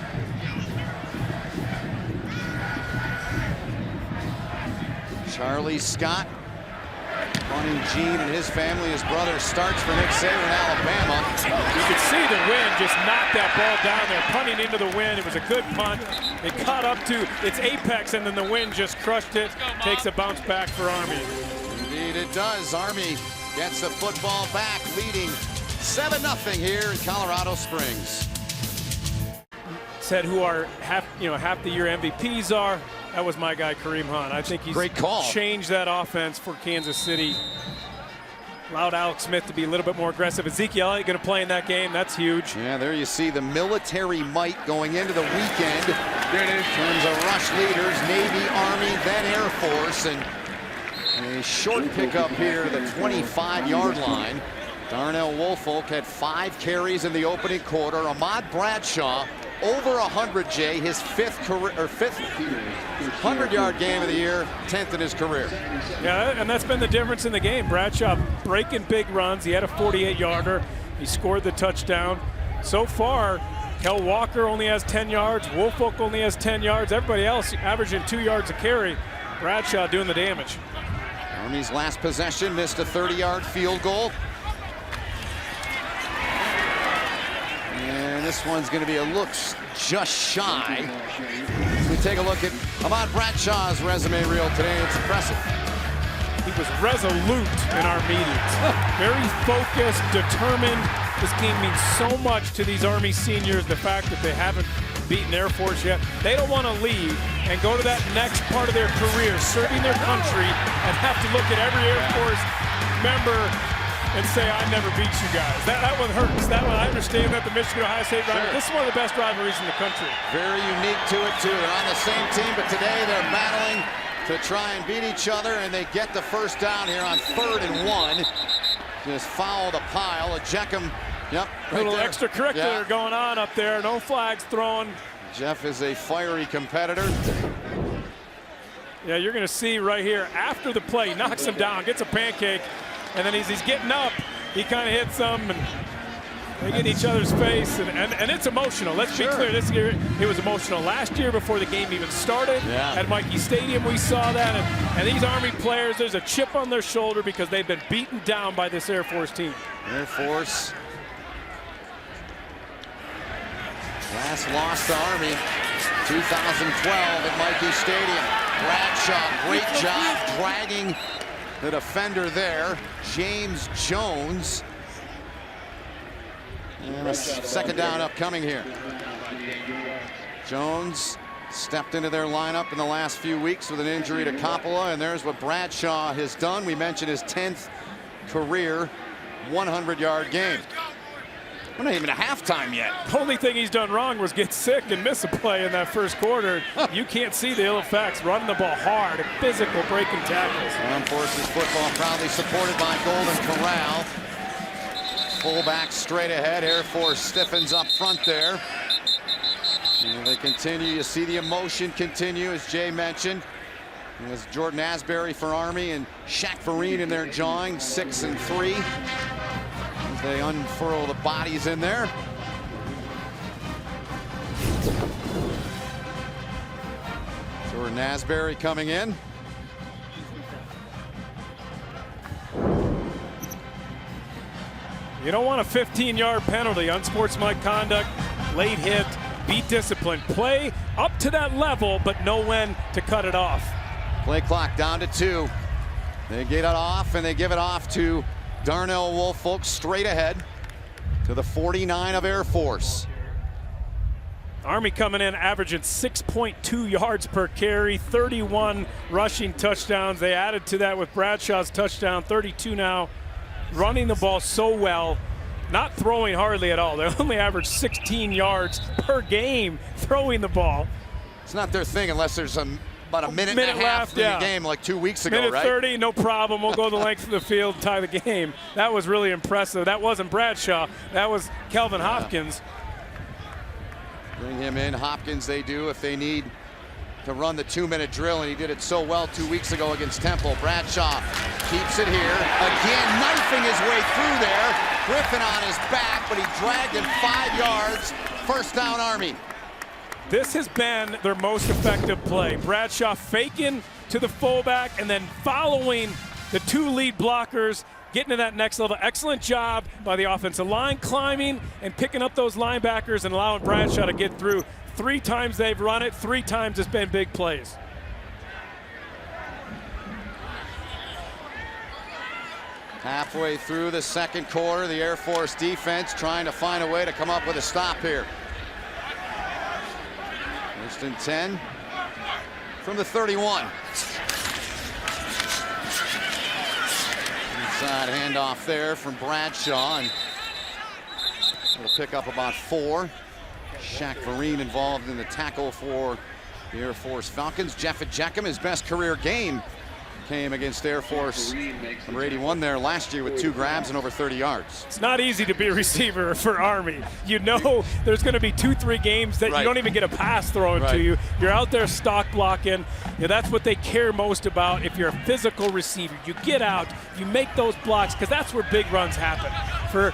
Charlie Scott, Bunny Gene and his family, his brother, starts for Nick Saban in Alabama. You could see the wind just knock that ball down there, punting into the wind. It was a good punt. It caught up to its apex, and then the wind just crushed it. Takes a bounce back for Army. Indeed it does. Army gets the football back, leading 7-0 here in Colorado Springs. Said who our half the year MVPs are. That was my guy, Kareem Hunt. I think he's great call. Changed that offense for Kansas City. Allowed Alex Smith to be a little bit more aggressive. Ezekiel Elliott going to play in that game. That's huge. Yeah, there you see the military might going into the weekend. In terms of rush leaders, Navy, Army, then Air Force. And a short pickup here at the 25-yard line. Darnell Woolfolk had 5 carries in the opening quarter. Ahmad Bradshaw over 100, Jay, his 5th 100-yard game of the year, 10th in his career. Yeah, and that's been the difference in the game. Bradshaw breaking big runs. He had a 48-yarder. He scored the touchdown. So far, Kel Walker only has 10 yards. Woolfolk only has 10 yards. Everybody else averaging 2 yards a carry. Bradshaw doing the damage. Army's last possession missed a 30-yard field goal. And this one's going to be a look just shy. We take a look at Ahmad Bradshaw's resume reel today. It's impressive. He was resolute in our meetings. Very focused, determined. This game means so much to these Army seniors, the fact that they haven't beaten Air Force yet. They don't want to leave and go to that next part of their career, serving their country, and have to look at every Air Force member and say, I never beat you guys. That one hurts. That one, I understand that the Michigan-Ohio State rivalry, this is one of the best rivalries in the country. Very unique to it, too. They're on the same team, but today they're battling to try and beat each other, and they get the first down here on 3rd and 1. Just foul the pile. Ejeckham, yep, right little there. Extracurricular going on up there. No flags thrown. Jeff is a fiery competitor. Yeah, you're going to see right here, after the play, knocks him down, gets a pancake, and then as he's getting up, he kind of hits them, and they get in each other's face, and it's emotional. Let's be clear, this year it was emotional. Last year, before the game even started, at Mikey Stadium, we saw that, and these Army players, there's a chip on their shoulder because they've been beaten down by this Air Force team. Air Force. Last loss to Army, 2012 at Mikey Stadium. Bradshaw, great job dragging the defender there. James Jones. And a 2nd down upcoming here. Jones stepped into their lineup in the last few weeks with an injury to Coppola, and there's what Bradshaw has done. We mentioned his 10th career 100-yard game. We're not even at halftime yet. The only thing he's done wrong was get sick and miss a play in that first quarter. You can't see the ill effects. Running the ball hard, physical, breaking tackles. Armed Forces football proudly supported by Golden Corral. Fullback straight ahead. Air Force stiffens up front there. And they continue. You see the emotion continue, as Jay mentioned. As Jordan Asbury for Army and Shaq Vereen in there jawing, 6 and 3. As they unfurl the bodies in there. for Nasberry coming in. You don't want a 15-yard penalty, unsportsmanlike conduct, late hit, be disciplined. Play up to that level, but know when to cut it off. Play clock down to 2. They get it off, and they give it off to Darnell Woolfolk straight ahead to the 49 of Air Force. Army coming in averaging 6.2 yards per carry, 31 rushing touchdowns. They added to that with Bradshaw's touchdown, 32 now. Running the ball so well, not throwing hardly at all. They only average 16 yards per game throwing the ball. It's not their thing unless there's about a minute and a half in the game like 2 weeks ago, minute right? 30, no problem. We'll go the length of the field, tie the game. That was really impressive. That wasn't Bradshaw. That was Kelvin Hopkins. Bring him in. Hopkins they do if they need to run the 2-minute drill, and he did it so well 2 weeks ago against Temple. Bradshaw keeps it here. Again, knifing his way through there. Griffin on his back, but he dragged him 5 yards. First down, Army. This has been their most effective play. Bradshaw faking to the fullback and then following the 2 lead blockers, getting to that next level. Excellent job by the offensive line, climbing and picking up those linebackers and allowing Bradshaw to get through. 3 times they've run it, 3 times it's been big plays. Halfway through the second quarter, the Air Force defense trying to find a way to come up with a stop here. First and 10 from the 31. Inside handoff there from Bradshaw, and it'll pick up about 4. Shaq Vereen involved in the tackle for the Air Force Falcons. Jeff Ejeckham, his best career game came against Air Force number 81 there last year with 2 grabs and over 30 yards. It's not easy to be a receiver for Army. You know there's going to be 2-3 games that you don't even get a pass thrown to you. You're out there stock blocking. That's what they care most about. If you're a physical receiver, you get out, you make those blocks, because that's where big runs happen. For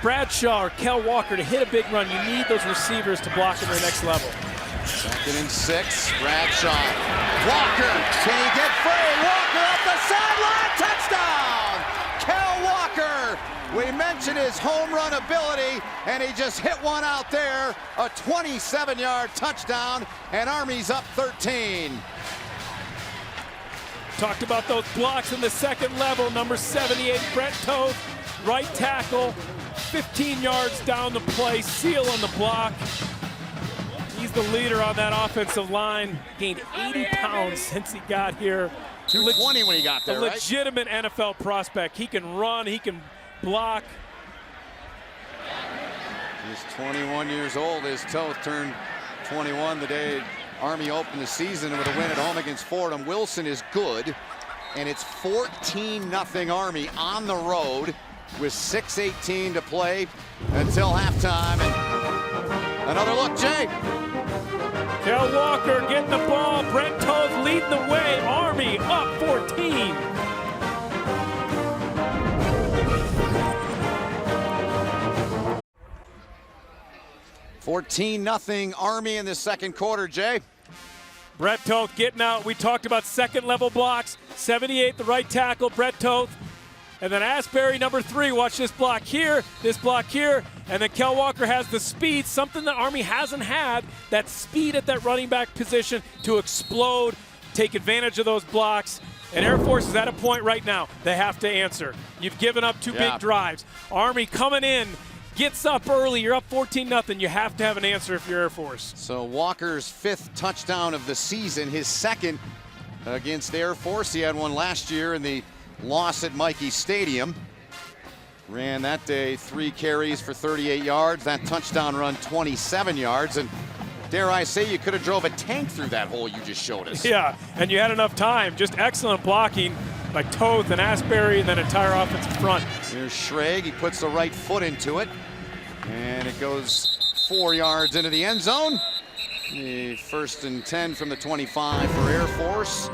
Bradshaw or Kel Walker to hit a big run, you need those receivers to block at their next level. 2nd and 6, Bradshaw. Walker, can he get free? Walker up the sideline, touchdown! Kel Walker, we mentioned his home run ability, and he just hit one out there, a 27-yard touchdown, and Army's up 13. Talked about those blocks in the second level. Number 78, Brett Toth, right tackle, 15 yards down the play, seal on the block. He's the leader on that offensive line. Gained 80 pounds since he got here. 220 when he got there, a legitimate NFL prospect. He can run, he can block. He's 21 years old. His Toth turned 21 the day Army opened the season with a win at home against Fordham. Wilson is good, and it's 14-0 Army on the road with 6:18 to play until halftime. And another look, Jay. Kel Walker getting the ball. Brett Toth leading the way. Army up 14. $14-0 Army in the second quarter, Jay. Brett Toth getting out. We talked about second level blocks. 78, the right tackle, Brett Toth. And then Asbury, number 3, watch this block here, and then Kel Walker has the speed, something that Army hasn't had, that speed at that running back position to explode, take advantage of those blocks. And Air Force is at a point right now they have to answer. You've given up 2 big drives. Army coming in, gets up early, you're up 14-0. You have to have an answer if you're Air Force. So Walker's 5th touchdown of the season, his 2nd against Air Force. He had one last year in the loss at Mikey Stadium. Ran that day 3 carries for 38 yards. That touchdown run 27 yards. And dare I say, you could have drove a tank through that hole you just showed us. Yeah, and you had enough time. Just excellent blocking by Toth and Asbury and then entire offensive front. Here's Schrag. He puts the right foot into it. And it goes 4 yards into the end zone. The 1st and 10 from the 25 for Air Force.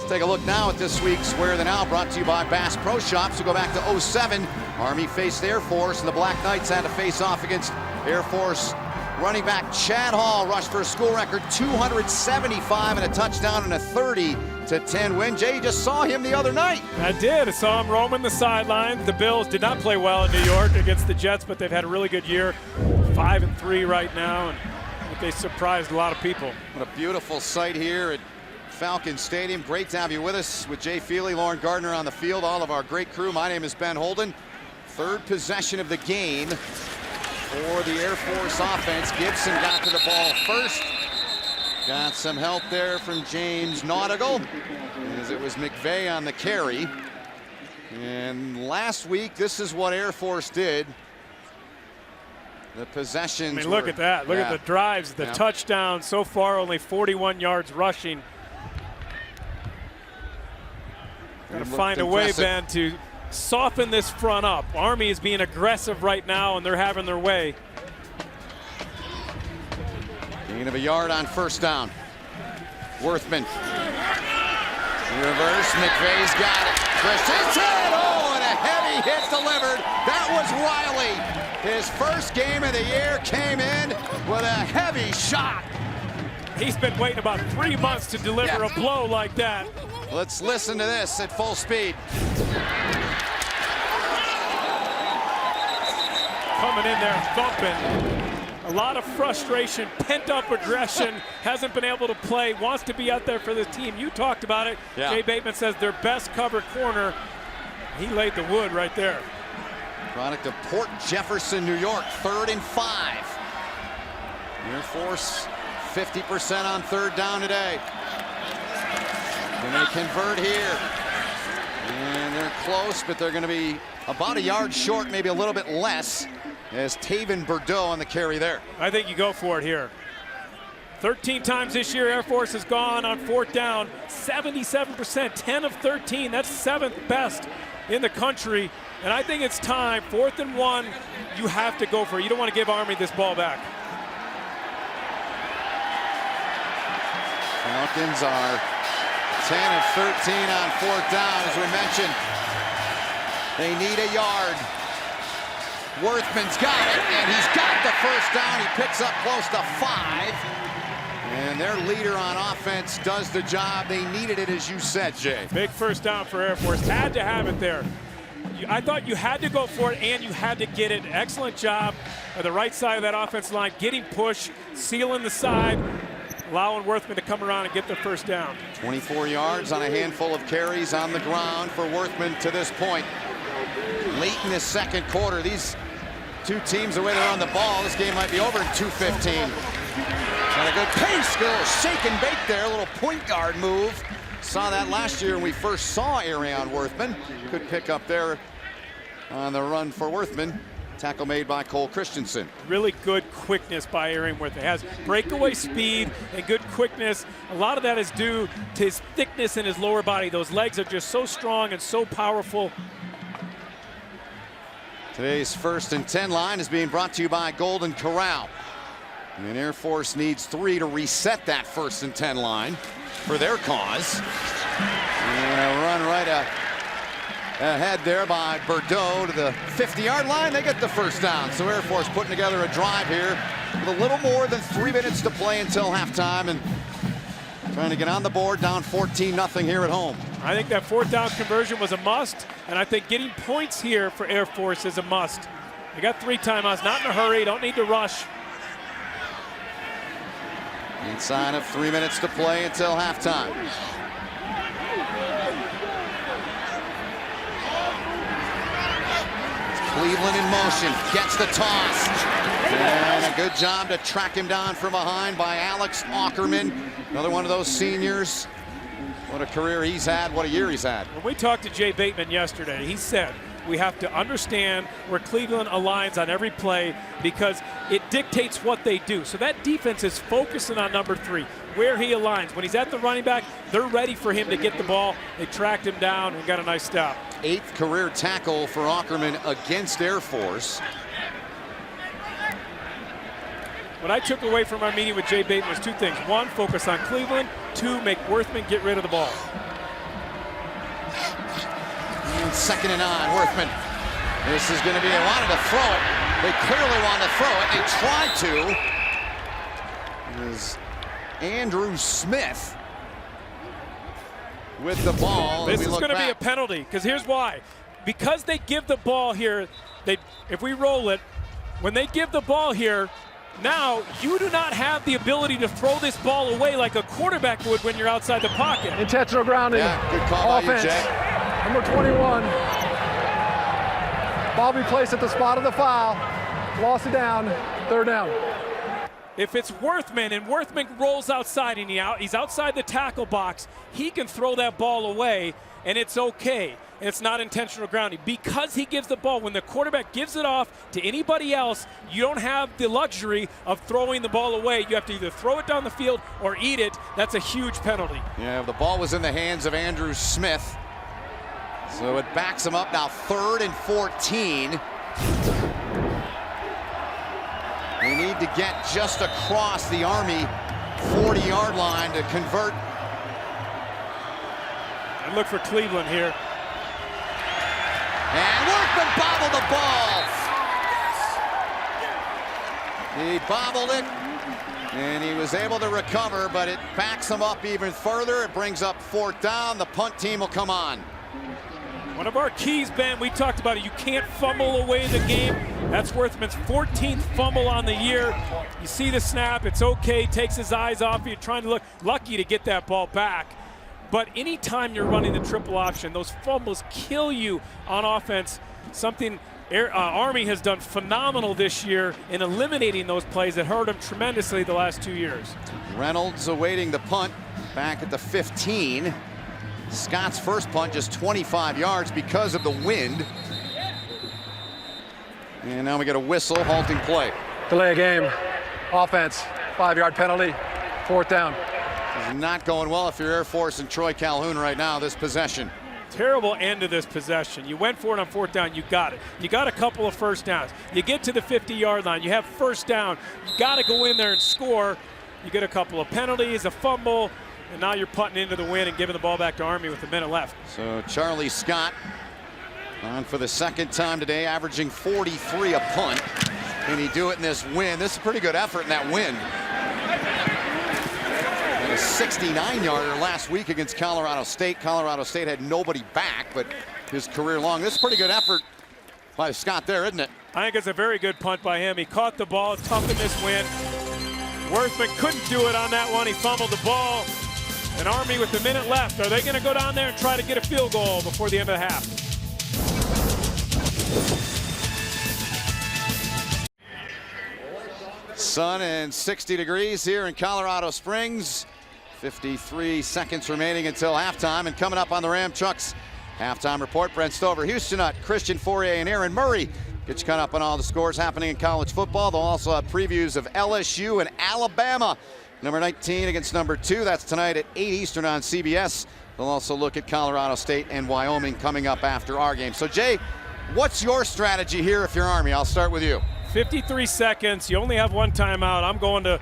Let's take a look now at this week's Where the Now, brought to you by Bass Pro Shops. We'll go back to 07. Army faced Air Force, and the Black Knights had to face off against Air Force Running back Chad Hall rushed for a school record 275 and a touchdown and a 30-10 win. Jay, you just saw him the other night. I did. I saw him roaming the sidelines. The Bills did not play well in New York against the Jets, but they've had a really good year. 5-3 right now, and they surprised a lot of people. What a beautiful sight here at Falcon Stadium. Great to have you with us with Jay Feely, Lauren Gardner on the field, all of our great crew. My name is Ben Holden. Third possession of the game for the Air Force offense. Gibson got to the ball first. Got some help there from James Nautigal, as it was McVay on the carry. And last week, this is what Air Force did. The possessions. I mean, look at that. Look at the drives, the touchdown. So far, only 41 yards rushing. Got to find a way, Ben, to soften this front up. Army is being aggressive right now, and they're having their way. Gain of a yard on first down. Worthman. Reverse. McVay's got it. Christensen. Oh, and a heavy hit delivered. That was Riley. His first game of the year came in with a heavy shot. He's been waiting about 3 months to deliver a blow like that. Let's listen to this at full speed. Coming in there, thumping. A lot of frustration, pent-up aggression, hasn't been able to play, wants to be out there for this team. You talked about it. Yeah. Jay Bateman says their best covered corner. He laid the wood right there. Product of Port Jefferson, New York, 3rd and 5. Air Force 50% on third down today. Can they convert here? And they're close, but they're going to be about a yard short, maybe a little bit less, as Taven Bordeaux on the carry there. I think you go for it here. 13 times this year Air Force has gone on fourth down, 77%, 10 of 13. That's 7th best in the country. And I think it's time, 4th and 1, you have to go for it. You don't want to give Army this ball back. Falcons are 10 of 13 on fourth down, as we mentioned. They need a yard. Worthman's got it, and he's got the first down. He picks up close to 5. And their leader on offense does the job. They needed it, as you said, Jay. Big first down for Air Force. Had to have it there. I thought you had to go for it, and you had to get it. Excellent job at the right side of that offensive line, getting push, sealing the side, allowing Worthman to come around and get the first down. 24 yards on a handful of carries on the ground for Worthman to this point. Late in the second quarter, these two teams, the way they're on the ball, this game might be over in 2:15. Got a good pace, go shake and bake there, a little point guard move. Saw that last year when we first saw Arion Worthman. Good pick up there on the run for Worthman. Tackle made by Cole Christensen. Really good quickness by Arion Worthman. Has breakaway speed and good quickness. A lot of that is due to his thickness in his lower body. Those legs are just so strong and so powerful. Today's 1st and 10 line is being brought to you by Golden Corral. And Air Force needs 3 to reset that 1st and 10 line for their cause. And a run right ahead there by Bordeaux to the 50-yard line. They get the first down. So Air Force putting together a drive here with a little more than 3 minutes to play until halftime, and trying to get on the board, down 14-0 here at home. I think that 4th down conversion was a must, and I think getting points here for Air Force is a must. They got 3 timeouts, not in a hurry, don't need to rush. Inside of 3 minutes to play until halftime. Cleveland in motion, gets the toss. And a good job to track him down from behind by Alex Ackerman. Another one of those seniors. What a career he's had, what a year he's had. When we talked to Jay Bateman yesterday, he said we have to understand where Cleveland aligns on every play because it dictates what they do. So that defense is focusing on number 3, where he aligns. When he's at the running back, they're ready for him to get the ball. They tracked him down and got a nice stop. 8th career tackle for Ackerman against Air Force. What I took away from our meeting with Jay Bateman was 2 things. 1, focus on Cleveland. 2, make Worthman get rid of the ball. And 2nd and 9, Worthman. This is going to be, they wanted to throw it. They clearly wanted to throw it. They tried to. is Andrew Smith with the ball. This is going to be a penalty, because here's why. Because they give the ball here, if we roll it, when they give the ball here, now you do not have the ability to throw this ball away like a quarterback would when you're outside the pocket. Intentional grounding. Yeah, good call offense. by you, Jay. Number 21. Ball be placed at the spot of the foul. Lost it down. Third down. If it's Worthman and Worthman rolls outside and he's outside the tackle box, he can throw that ball away and it's okay. And it's not intentional grounding. Because he gives the ball, when the quarterback gives it off to anybody else, you don't have the luxury of throwing the ball away. You have to either throw it down the field or eat it. That's a huge penalty. Yeah, the ball was in the hands of Andrew Smith. So it backs him up now, 3rd and 14. They need to get just across the Army 40-yard line to convert. And look for Cleveland here. And Workman bobbled the ball. He bobbled it, and he was able to recover, but it backs him up even further. It brings up 4th down. The punt team will come on. One of our keys, Ben, we talked about it. You can't fumble away the game. That's Worthman's 14th fumble on the year. You see the snap, it's okay, takes his eyes off you, trying to look lucky to get that ball back. But anytime you're running the triple option, those fumbles kill you on offense. Something Army has done phenomenal this year in eliminating those plays that hurt them tremendously the last 2 years. Reynolds awaiting the punt back at the 15. Scott's first punt just 25 yards because of the wind. And now we get a whistle, halting play. Delay of game. Offense. 5-yard penalty. 4th down. This is not going well if you're Air Force and Troy Calhoun right now, this possession. Terrible end of this possession. You went for it on 4th down, you got it. You got a couple of first downs. You get to the 50-yard line, you have first down. You got to go in there and score. You get a couple of penalties, a fumble, and now you're putting into the win and giving the ball back to Army with a minute left. So Charlie Scott on for the 2nd time today, averaging 43 a punt. Can he do it in this win? This is a pretty good effort in that win. And a 69-yarder last week against Colorado State. Colorado State had nobody back, but his career long. This is a pretty good effort by Scott there, isn't it? I think it's a very good punt by him. He caught the ball, tough in this win. Worthman couldn't do it on that one. He fumbled the ball. And Army with a minute left. Are they going to go down there and try to get a field goal before the end of the half? Sun and 60 degrees here in Colorado Springs. 53 seconds remaining until halftime. And coming up on the Ram Trucks halftime report, Brent Stover, Houston Nutt, Christian Fourier, and Aaron Murray get you caught up on all the scores happening in college football. They'll also have previews of LSU and Alabama. Number 19 against number 2. That's tonight at 8 Eastern on CBS. They'll also look at Colorado State and Wyoming coming up after our game. So, Jay, what's your strategy here if you're Army? I'll start with you. 53 seconds. You only have one timeout. I'm going to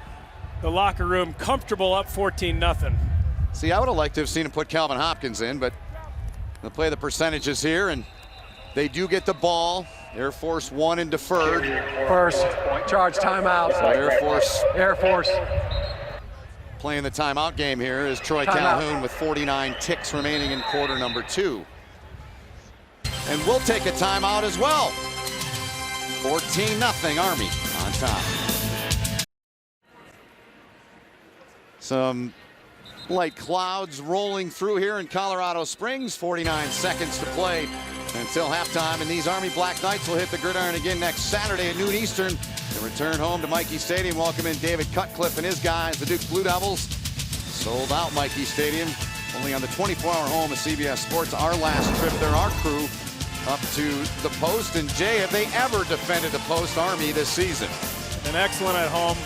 the locker room comfortable up 14-0. See, I would have liked to have seen him put Calvin Hopkins in, but they'll play the percentages here, and they do get the ball. Air Force 1 and deferred. First charge timeout. So Air Force. Playing the timeout game here is Troy Calhoun with 49 ticks remaining in quarter number 2. And we'll take a timeout as well. 14-0 Army on top. Some light clouds rolling through here in Colorado Springs. 49 seconds to play until halftime, and these Army Black Knights will hit the gridiron again next Saturday at noon Eastern. They return home to Michie Stadium, welcome in David Cutcliffe and his guys, the Duke Blue Devils. Sold out Michie Stadium, only on the 24-hour home of CBS Sports. Our last trip there, our crew up to the post. And Jay, have they ever defended the post, Army, this season? Been excellent at home.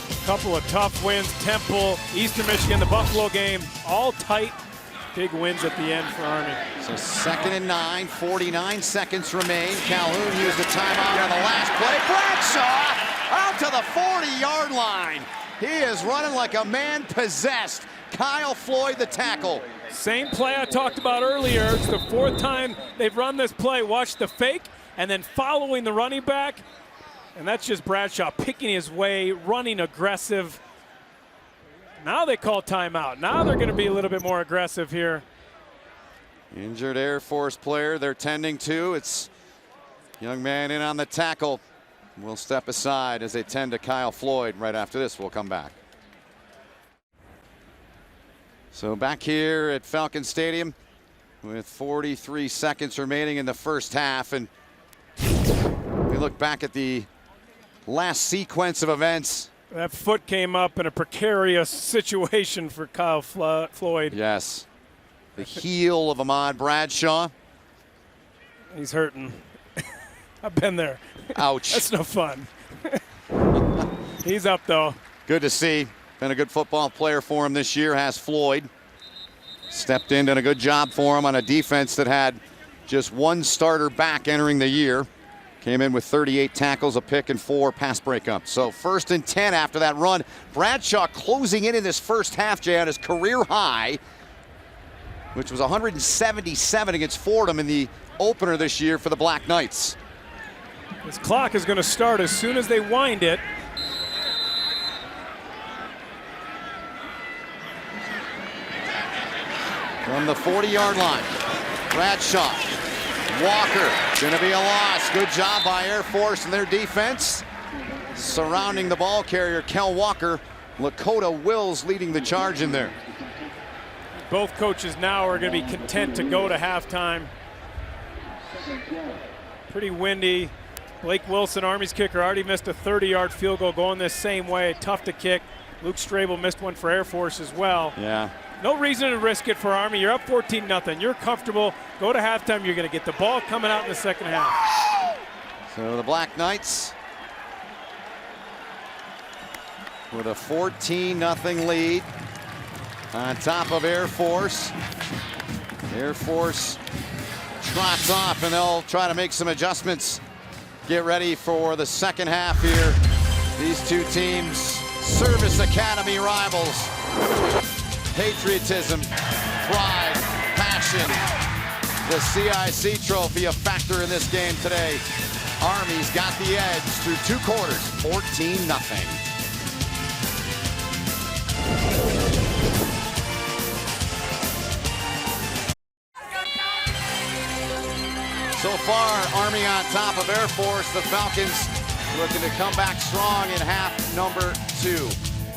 A couple of tough wins. Temple, Eastern Michigan, the Buffalo game, all tight. Big wins at the end for Army. So 2nd and 9, 49 seconds remain. Calhoun used the timeout on the last play. Bradshaw out to the 40-yard line. He is running like a man possessed. Kyle Floyd, the tackle. Same play I talked about earlier. It's the 4th time they've run this play. Watch the fake and then following the running back. And that's just Bradshaw picking his way, running aggressive. Now they call timeout. Now they're going to be a little bit more aggressive here. Injured Air Force player they're tending to. It's young man in on the tackle. We'll step aside as they tend to Kyle Floyd. Right after this, we'll come back. So back here at Falcon Stadium with 43 seconds remaining in the first half, and we look back at the last sequence of events. That foot came up in a precarious situation for Kyle Floyd. Yes. The heel of Ahmad Bradshaw. He's hurting. I've been there. Ouch. That's no fun. He's up, though. Good to see. Been a good football player for him this year, has Floyd. Stepped in, done a good job for him on a defense that had just one starter back entering the year. Came in with 38 tackles, a pick, and 4 pass breakups. So 1st and 10 after that run. Bradshaw closing in this first half, Jay, on his career high, which was 177 against Fordham in the opener this year for the Black Knights. This clock is going to start as soon as they wind it. From the 40-yard line, Bradshaw. Walker, going to be a loss. Good job by Air Force and their defense. Surrounding the ball carrier, Kel Walker. Lakota Wills leading the charge in there. Both coaches now are going to be content to go to halftime. Pretty windy. Blake Wilson, Army's kicker, already missed a 30-yard field goal going this same way. Tough to kick. Luke Strabel missed one for Air Force as well. Yeah. No reason to risk it for Army. You're up 14-0. You're comfortable. Go to halftime. You're going to get the ball coming out in the second half. So the Black Knights with a 14-0 lead on top of Air Force. Air Force trots off, and they'll try to make some adjustments. Get ready for the second half here. These two teams, Service Academy rivals. Patriotism, pride, passion. The CIC trophy a factor in this game today. Army's got the edge through 2 quarters, 14-0. So far, Army on top of Air Force. The Falcons looking to come back strong in half number 2.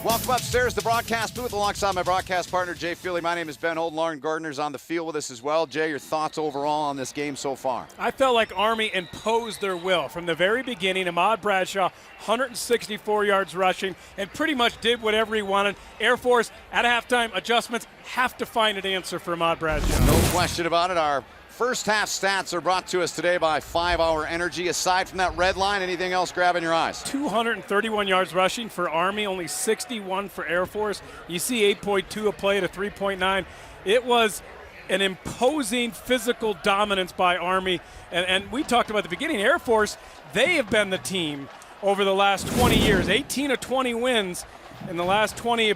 Welcome upstairs to the broadcast booth alongside my broadcast partner, Jay Feely. My name is Ben Holden. Lauren Gardner's on the field with us as well. Jay, your thoughts overall on this game so far? I felt like Army imposed their will. From the very beginning, Ahmad Bradshaw, 164 yards rushing, and pretty much did whatever he wanted. Air Force, at halftime, adjustments, have to find an answer for Ahmad Bradshaw. No question about it. Our first half stats are brought to us today by 5 Hour Energy. Aside from that red line, anything else grabbing your eyes? 231 yards rushing for Army, only 61 for Air Force. You see 8.2 a play to 3.9. It was an imposing physical dominance by Army. And we talked about at the beginning, Air Force, they have been the team over the last 20 years. 18 of 20 wins in the last 20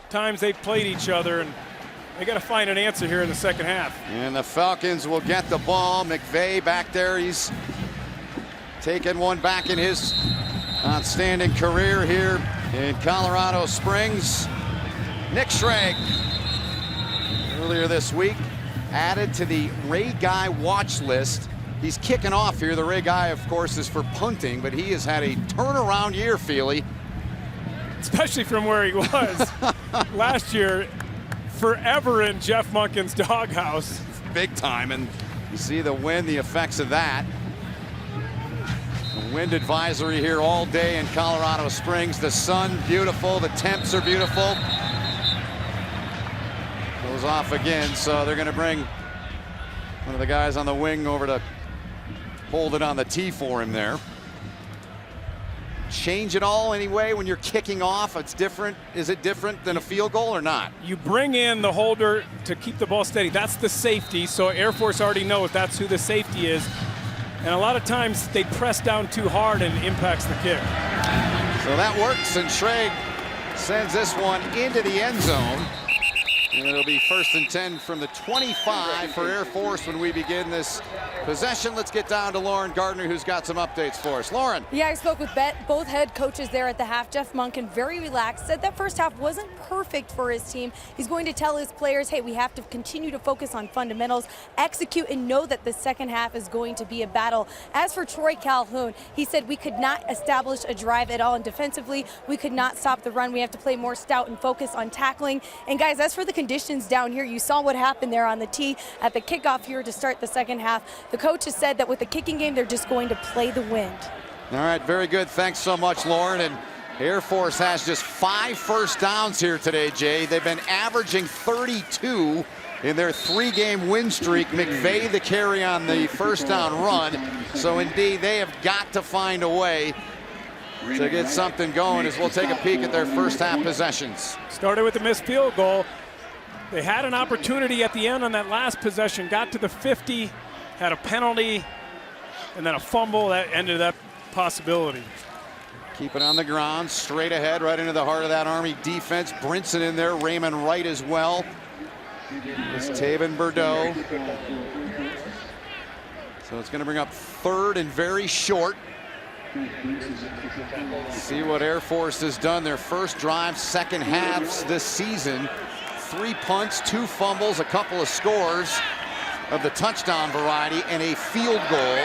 times they've played each other. And they got to find an answer here in the second half. And the Falcons will get the ball. McVay back there. He's taken one back in his outstanding career here in Colorado Springs. Nick Schrag, earlier this week, added to the Ray Guy watch list. He's kicking off here. The Ray Guy, of course, is for punting, but he has had a turnaround year, Feely. Especially from where he was last year. Forever in Jeff Monken's doghouse. Big time, and you see the wind, the effects of that. The wind advisory here all day in Colorado Springs. The sun, beautiful. The temps are beautiful. Goes off again, so they're going to bring one of the guys on the wing over to hold it on the tee for him there. Change it all anyway when you're kicking off? It's different. Is it different than a field goal or not? You bring in the holder to keep the ball steady. That's the safety, so Air Force already knows that's who the safety is. And a lot of times they press down too hard and it impacts the kick. So that works, and Schrag sends this one into the end zone. It'll be 1st and 10 from the 25 for Air Force when we begin this possession. Let's get down to Lauren Gardner, who's got some updates for us. Lauren. Yeah, I spoke with both head coaches there at the half. Jeff Monken, very relaxed, said that first half wasn't perfect for his team. He's going to tell his players, hey, we have to continue to focus on fundamentals, execute, and know that the second half is going to be a battle. As for Troy Calhoun, he said we could not establish a drive at all, and defensively, we could not stop the run. We have to play more stout and focus on tackling. And guys, as for the conditions down here, you saw what happened there on the tee at the kickoff here to start the second half. The coach has said that with the kicking game, they're just going to play the wind. All right, very good. Thanks so much, Lauren. And Air Force has just 5 first downs here today, Jay. They've been averaging 32 in their 3-game win streak. McVay the carry on the first down run. So indeed, they have got to find a way to get something going as we'll take a peek at their first half possessions. Started with a missed field goal. They had an opportunity at the end on that last possession, got to the 50, had a penalty, and then a fumble that ended that possibility. Keep it on the ground, straight ahead, right into the heart of that Army defense. Brinson in there, Raymond Wright as well. It's Taven Bordeaux. So it's going to bring up 3rd and very short. See what Air Force has done. Their first drive, second halves this season. 3 punts, 2 fumbles, a couple of scores of the touchdown variety, and a field goal.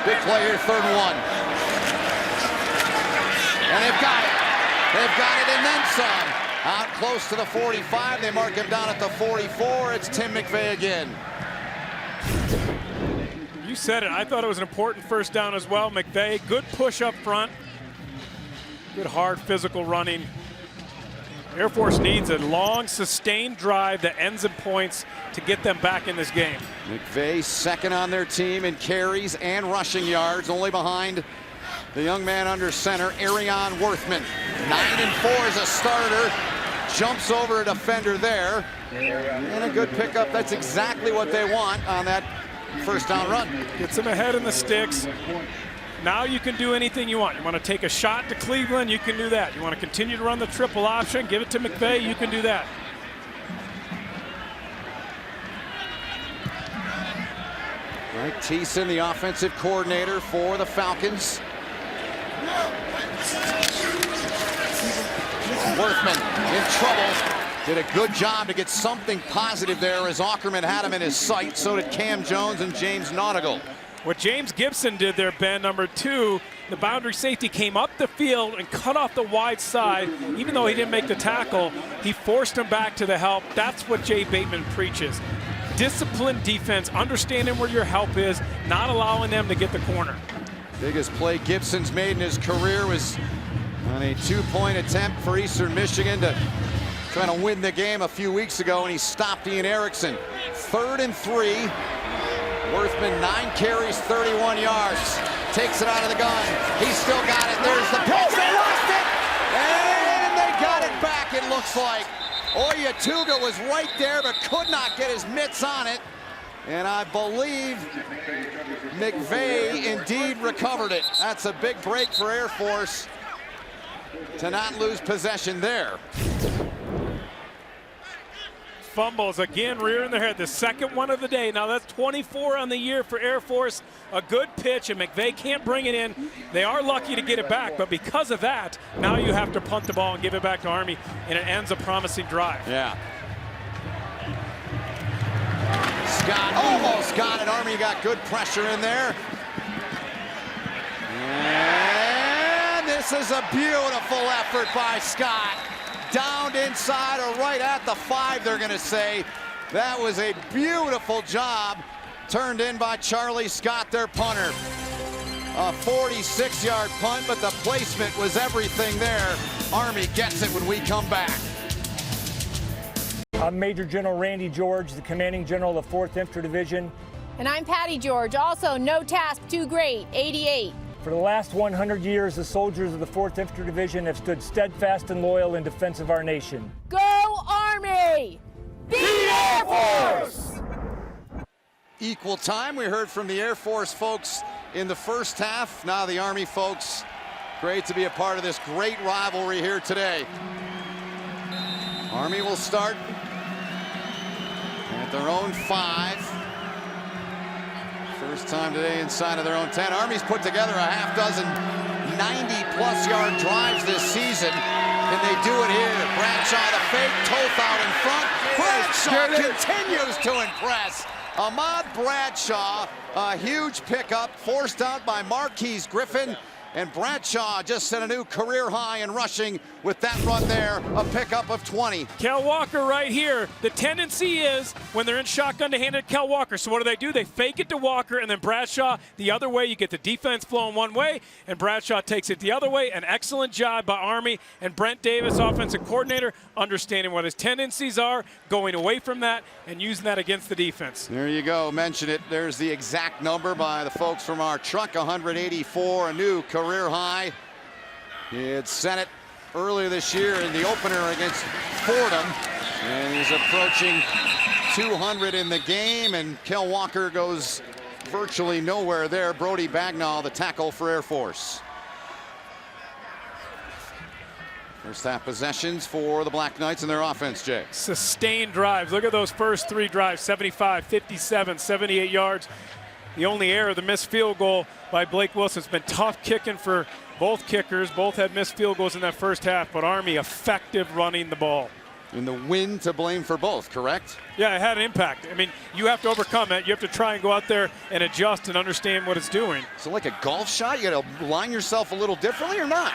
Big play here, 3rd and 1. And they've got it. They've got it and then some. Out close to the 45. They mark him down at the 44. It's Tim McVay again. You said it. I thought it was an important first down as well. McVay, good push up front. Good hard physical running. Air Force needs a long, sustained drive that ends in points to get them back in this game. McVay second on their team in carries and rushing yards, only behind the young man under center, Arion Worthman. 9-4 as a starter. Jumps over a defender there. And a good pickup. That's exactly what they want on that first down run. Gets them ahead in the sticks. Now you can do anything you want. You want to take a shot to Cleveland, you can do that. You want to continue to run the triple option, give it to McVay, you can do that. Right, Thiessen, the offensive coordinator for the Falcons. Worthman in trouble. Did a good job to get something positive there as Ackerman had him in his sight. So did Cam Jones and James Nautigal. What James Gibson did there, Ben, number 2, the boundary safety came up the field and cut off the wide side. Even though he didn't make the tackle, he forced him back to the help. That's what Jay Bateman preaches. Disciplined defense, understanding where your help is, not allowing them to get the corner. Biggest play Gibson's made in his career was on a 2-point attempt for Eastern Michigan to trying to win the game a few weeks ago, and he stopped Ian Erickson. 3rd and 3. Worthman 9 carries, 31 yards. Takes it out of the gun. He's still got it. There's the pitch. They lost it. And they got it back, it looks like. Oyatuga was right there, but could not get his mitts on it. And I believe McVay indeed recovered it. That's a big break for Air Force to not lose possession there. Fumbles again, rearing their head. The second one of the day. Now that's 24 on the year for Air Force. A good pitch, and McVay can't bring it in. They are lucky to get it back, but because of that, now you have to punt the ball and give it back to Army, and it ends a promising drive. Yeah. Scott almost got it. Army got good pressure in there. And this is a beautiful effort by Scott. Downed inside or right at the 5, they're going to say. That was a beautiful job turned in by Charlie Scott, their punter. A 46-yard punt, but the placement was everything there. Army gets it when we come back. I'm Major General Randy George, the commanding general of 4th Infantry Division. And I'm Patty George, also no task too great, 88. For the last 100 years, the soldiers of the 4th Infantry Division have stood steadfast and loyal in defense of our nation. Go Army! Be Air Force! Equal time. We heard from the Air Force folks in the first half. Now the Army folks, great to be a part of this great rivalry here today. Army will start at their own 5. First time today inside of their own 10. Army's put together a half dozen 90-plus yard drives this season. Can they do it here? Bradshaw the fake, Toth out in front. Bradshaw continues to impress. Ahmad Bradshaw, a huge pickup, forced out by Marquise Griffin. And Bradshaw just set a new career high in rushing with that run there, a pickup of 20. Kel Walker right here. The tendency is when they're in shotgun to hand it to Kel Walker. So what do? They fake it to Walker, and then Bradshaw the other way. You get the defense flowing one way, and Bradshaw takes it the other way. An excellent job by Army and Brent Davis, offensive coordinator, understanding what his tendencies are, going away from that, and using that against the defense. There you go. Mention it. There's the exact number by the folks from our truck, 184, a new career high. He had set it earlier this year in the opener against Fordham, and he's approaching 200 in the game, and Kel Walker goes virtually nowhere there. Brody Bagnall, the tackle for Air Force. First half possessions for the Black Knights and their offense, Jay. Sustained drives. Look at those first 3 drives, 75, 57, 78 yards. The only error, the missed field goal by Blake Wilson. It's been tough kicking for both kickers. Both had missed field goals in that first half, but Army effective running the ball. And the win to blame for both, correct? Yeah, it had an impact. I mean, you have to overcome it. You have to try and go out there and adjust and understand what it's doing. So like a golf shot, you got to line yourself a little differently or not?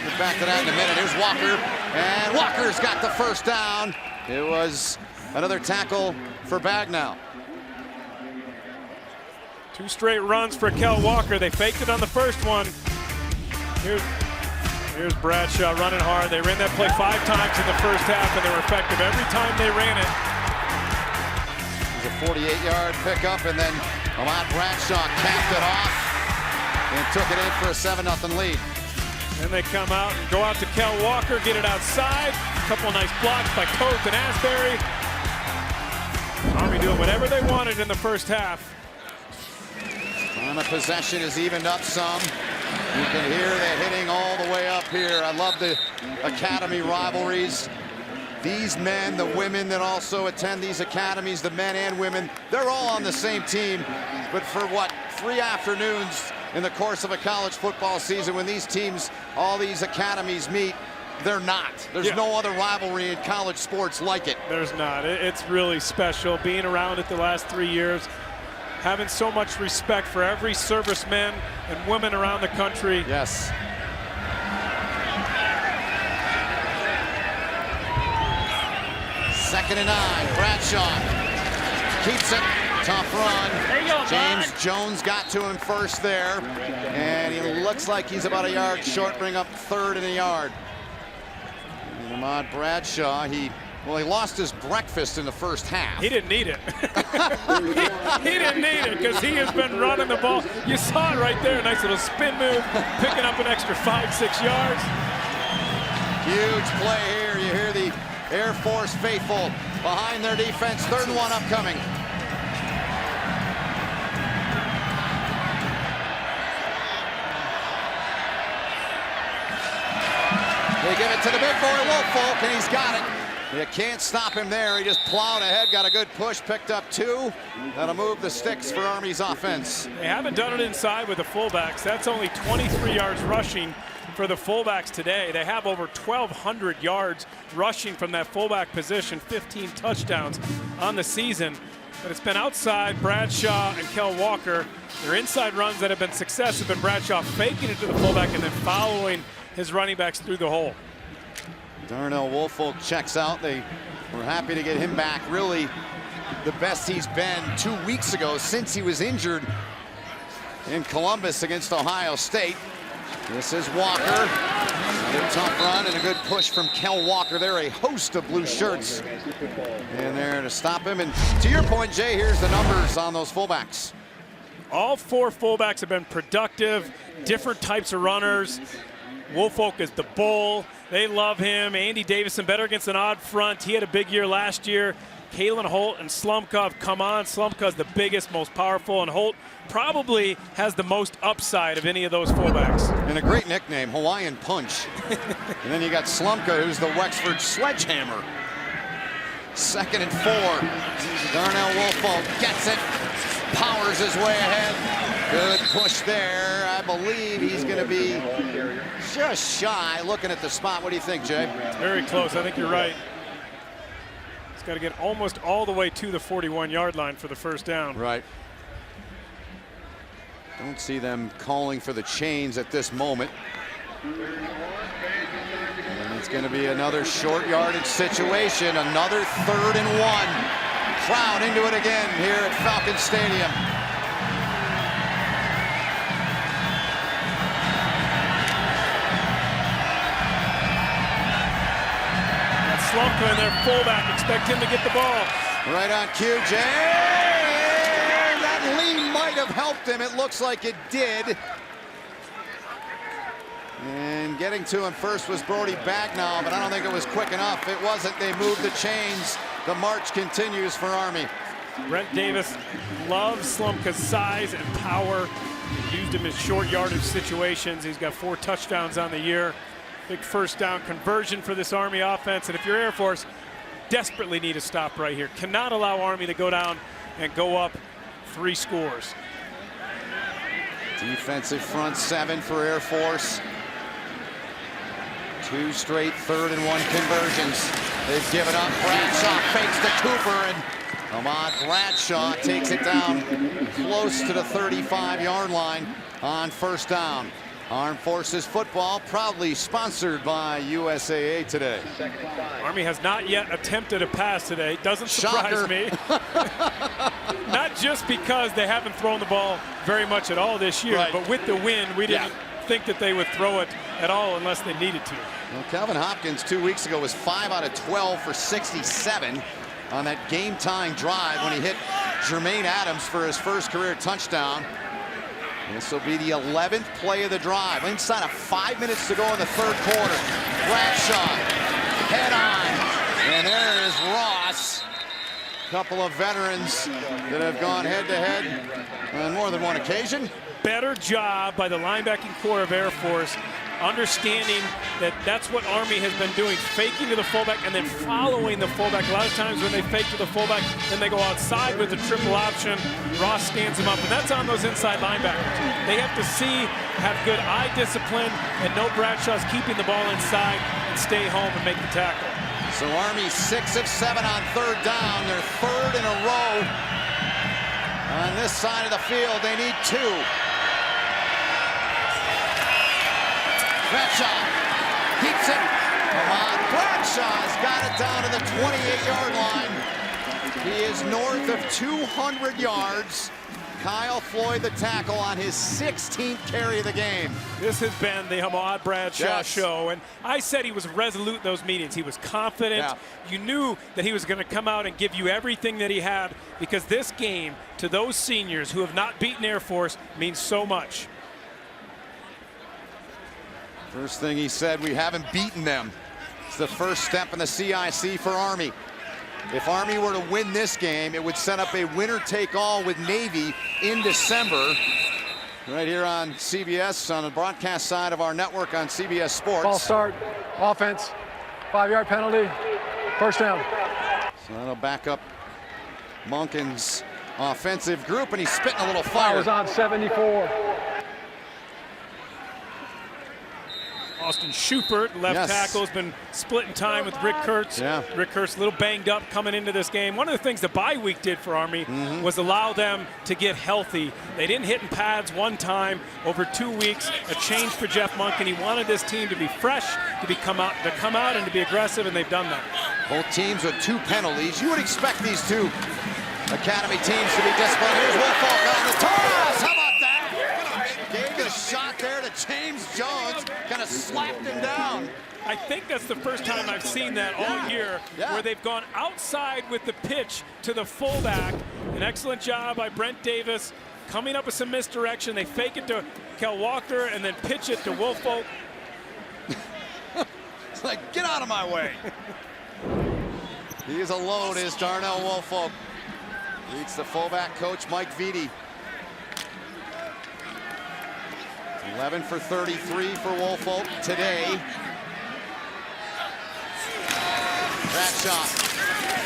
We'll get back to that in a minute. Here's Walker, and Walker's got the first down. It was another tackle for Bagnall. 2 straight runs for Kel Walker. They faked it on the first one. Here's Bradshaw running hard. They ran that play 5 times in the first half, and they were effective every time they ran it. It was a 48-yard pickup, and then Ahmad Bradshaw capped it off and took it in for a 7-0 lead. Then they come out and go out to Kel Walker, get it outside. A couple nice blocks by Toth and Asbury. Army doing whatever they wanted in the first half. Time of possession is evened up some. You can hear the hitting all the way up here. I love the academy rivalries. These men, the women that also attend these academies, the men and women, they're all on the same team. But for what, 3 afternoons in the course of a college football season, when these teams, all these academies meet, they're not. There's no other rivalry in college sports like it. There's not. It's really special being around it the last 3 years. Having so much respect for every serviceman and women around the country. Yes. Second and 9. Bradshaw keeps it. Tough run. James Jones got to him first there, and he looks like he's about a yard short, bring up 3rd and a yard. And Ahmad Bradshaw, he lost his breakfast in the first half. He didn't need it. he didn't need it because he has been running the ball. You saw it right there, nice little spin move, picking up an extra 5-6 yards. Huge play here. You hear the Air Force faithful behind their defense. 3rd and 1 upcoming. They give it to the big boy Woolfolk, and he's got it. You can't stop him there. He just plowed ahead, got a good push, picked up 2. That'll move the sticks for Army's offense. They haven't done it inside with the fullbacks. That's only 23 yards rushing for the fullbacks today. They have over 1,200 yards rushing from that fullback position, 15 touchdowns on the season. But it's been outside Bradshaw and Kel Walker. Their inside runs that have been success have been Bradshaw faking it to the fullback and then following his running backs through the hole. Darnell Woolfolk checks out. They were happy to get him back. Really the best he's been 2 weeks ago since he was injured in Columbus against Ohio State. This is Walker. Another tough run and a good push from Kel Walker. There are a host of blue shirts in there to stop him. And to your point, Jay, here's the numbers on those fullbacks. All 4 fullbacks have been productive, different types of runners. Woolfolk is the bull. They love him. Andy Davison better against an odd front. He had a big year last year. Kalen Holt and Slumka come on. Slumka's the biggest, most powerful, and Holt probably has the most upside of any of those fullbacks. And a great nickname, Hawaiian Punch. And then you got Slumka, who's the Wexford Sledgehammer. 2nd and 4. Darnell Woolfolk gets it, powers his way ahead. Good push there. I believe he's going to be just shy. Looking at the spot, what do you think, Jay? Very close. I think you're right. He's got to get almost all the way to the 41-yard line for the first down. Right. Don't see them calling for the chains at this moment. And it's going to be another short yardage situation, another 3rd and 1. Crown into it again here at Falcon Stadium. That's Slumka and their fullback. Expect him to get the ball. Right on cue, Jay. That lean might have helped him. It looks like it did. And getting to him first was Brody Bagnall, but I don't think it was quick enough. It wasn't. They moved the chains. The march continues for Army. Brent Davis loves Slumka's size and power. He used him in short yardage situations. He's got 4 touchdowns on the year. Big first down conversion for this Army offense. And if you're Air Force, desperately need a stop right here. Cannot allow Army to go down and go up 3 scores. Defensive front 7 for Air Force. 2 straight 3rd and 1 conversions. They've given up. Bradshaw fakes to Cooper, and Ahmad Bradshaw takes it down close to the 35-yard line on first down. Armed Forces football proudly sponsored by USAA today. Army has not yet attempted a pass today. Doesn't surprise me. Not just because they haven't thrown the ball very much at all this year, right, but with the win, we didn't think that they would throw it at all unless they needed to. Well, Calvin Hopkins 2 weeks ago was 5 out of 12 for 67 on that game-tying drive when he hit Jermaine Adams for his first career touchdown. This will be the 11th play of the drive. Inside of 5 minutes to go in the 3rd quarter. Bradshaw, head on, and there is Ross. Couple of veterans that have gone head-to-head on more than one occasion. Better job by the linebacking core of Air Force, understanding that that's what Army has been doing, faking to the fullback and then following the fullback. A lot of times when they fake to the fullback, then they go outside with the triple option. Ross stands them up, and that's on those inside linebackers. They have to see, have good eye discipline, and know Bradshaw's keeping the ball inside and stay home and make the tackle. So Army 6 of 7 on 3rd down, their 3rd in a row. On this side of the field, they need 2. Bradshaw keeps it. Ahmad Bradshaw's got it down to the 28-yard line. He is north of 200 yards. Kyle Floyd the tackle on his 16th carry of the game. This has been the Ahmad Bradshaw show, and I said he was resolute in those meetings. He was confident. Yeah. You knew that he was going to come out and give you everything that he had, because this game, to those seniors who have not beaten Air Force, means so much. First thing he said, we haven't beaten them. It's the first step in the CIC for Army. If Army were to win this game, it would set up a winner-take-all with Navy in December. Right here on CBS, on the broadcast side of our network on CBS Sports. Ball start, offense, 5-yard penalty, first down. So that'll back up Monken's offensive group, and he's spitting a little fire. Was on 74. Austin Schubert, left tackle, has been splitting time with Rick Kurtz. Rick Kurtz a little banged up coming into this game. One of the things the bye week did for Army was allow them to get healthy. They didn't hit in pads one time over 2 weeks. A change for Jeff Monken. He wanted this team to be fresh, to come out and to be aggressive, and they've done that. Both teams with 2 penalties. You would expect these 2 Academy teams to be disciplined. Here's Woolfolk on the toss. How about that? Gave a shot there to James Jones. Kind of slapped him down. I think that's the first time I've seen that all year, where they've gone outside with the pitch to the fullback. An excellent job by Brent Davis, coming up with some misdirection. They fake it to Kel Walker and then pitch it to Woolfolk. It's like, get out of my way. He is alone, is Darnell Woolfolk. Leads the fullback coach, Mike Vitti. 11 for 33 for Woolfolk today. Bradshaw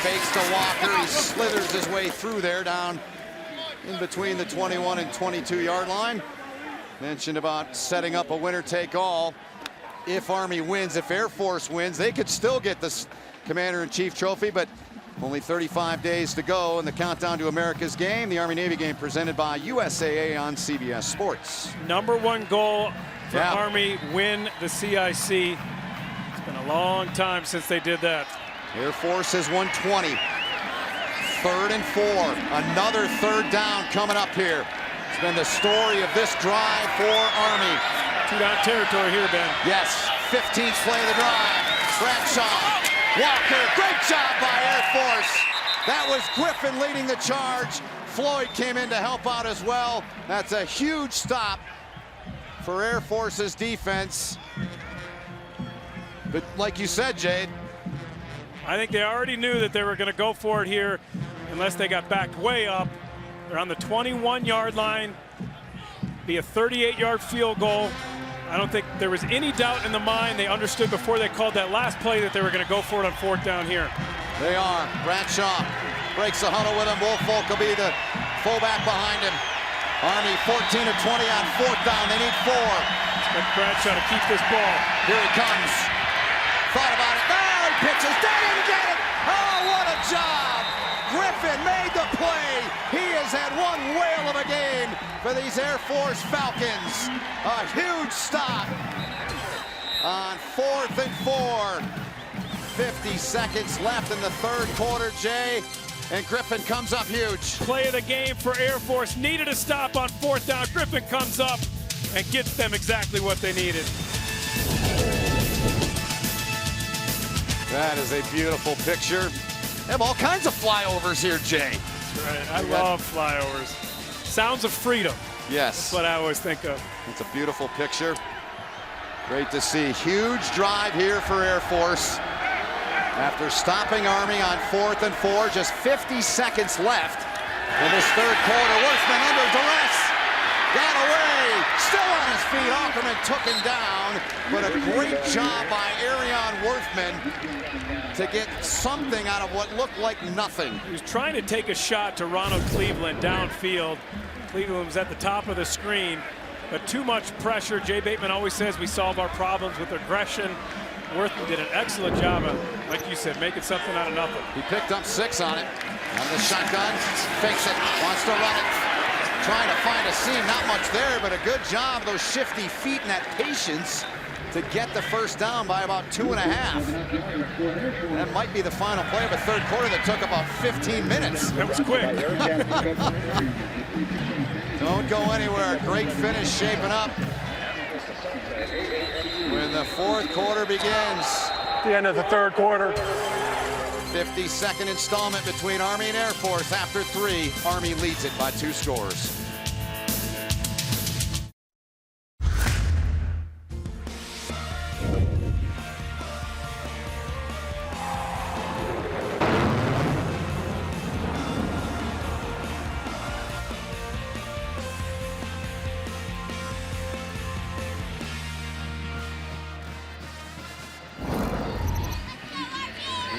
fakes to Walker. He slithers his way through there down in between the 21 and 22-yard line. Mentioned about setting up a winner-take-all. If Army wins, if Air Force wins, they could still get this Commander-in-Chief trophy, but only 35 days to go in the countdown to America's game, the Army-Navy game presented by USAA on CBS Sports. #1 goal for Army, win the CIC. It's been a long time since they did that. Air Force has won 20. 3rd and 4. Another 3rd down coming up here. It's been the story of this drive for Army. 2-down territory here, Ben. Yes, 15th play of the drive. Bradshaw, Walker, great job by Air Force. That was Griffin leading the charge. Floyd came in to help out as well. That's a huge stop for Air Force's defense. But like you said, Jade, I think they already knew that they were going to go for it here unless they got backed way up. They're on the 21-yard line. Be a 38-yard field goal. I don't think there was any doubt in the mind. They understood before they called that last play that they were going to go for it on 4th down here. They are. Bradshaw breaks the huddle with him. Wolfolk will be the fullback behind him. Army 14 of 20 on 4th down. They need 4. Expect Bradshaw to keep this ball. Here he comes. Thought about it. Now he pitches. They didn't get it. Oh, what a job. Griffin made the play. He has had one whale of a game for these Air Force Falcons. A huge stop on 4th and 4. 50 seconds left in the 3rd quarter, Jay. And Griffin comes up huge. Play of the game for Air Force. Needed a stop on 4th down. Griffin comes up and gets them exactly what they needed. That is a beautiful picture. They have all kinds of flyovers here, Jay. That's right. I love flyovers. Sounds of freedom. Yes. That's what I always think of. It's a beautiful picture. Great to see. Huge drive here for Air Force. After stopping Army on 4th and 4, just 50 seconds left in this 3rd quarter. Worthman under duress. Got away. Still on his feet. Ackerman took him down. But a great job by Arion Worthman to get something out of what looked like nothing. He was trying to take a shot to Ronald Cleveland downfield. Cleveland was at the top of the screen, but too much pressure. Jay Bateman always says we solve our problems with aggression. Worthman did an excellent job of, like you said, making something out of nothing. He picked up 6 on it. On the shotgun, fakes it, wants to run it. Trying to find a seam, not much there, but a good job, those shifty feet and that patience to get the 1st down by about 2.5. That might be the final play of a 3rd quarter that took about 15 minutes. That was quick. Don't go anywhere. Great finish shaping up when the 4th quarter begins. The end of the 3rd quarter. 52nd installment between Army and Air Force. After 3, Army leads it by 2 scores.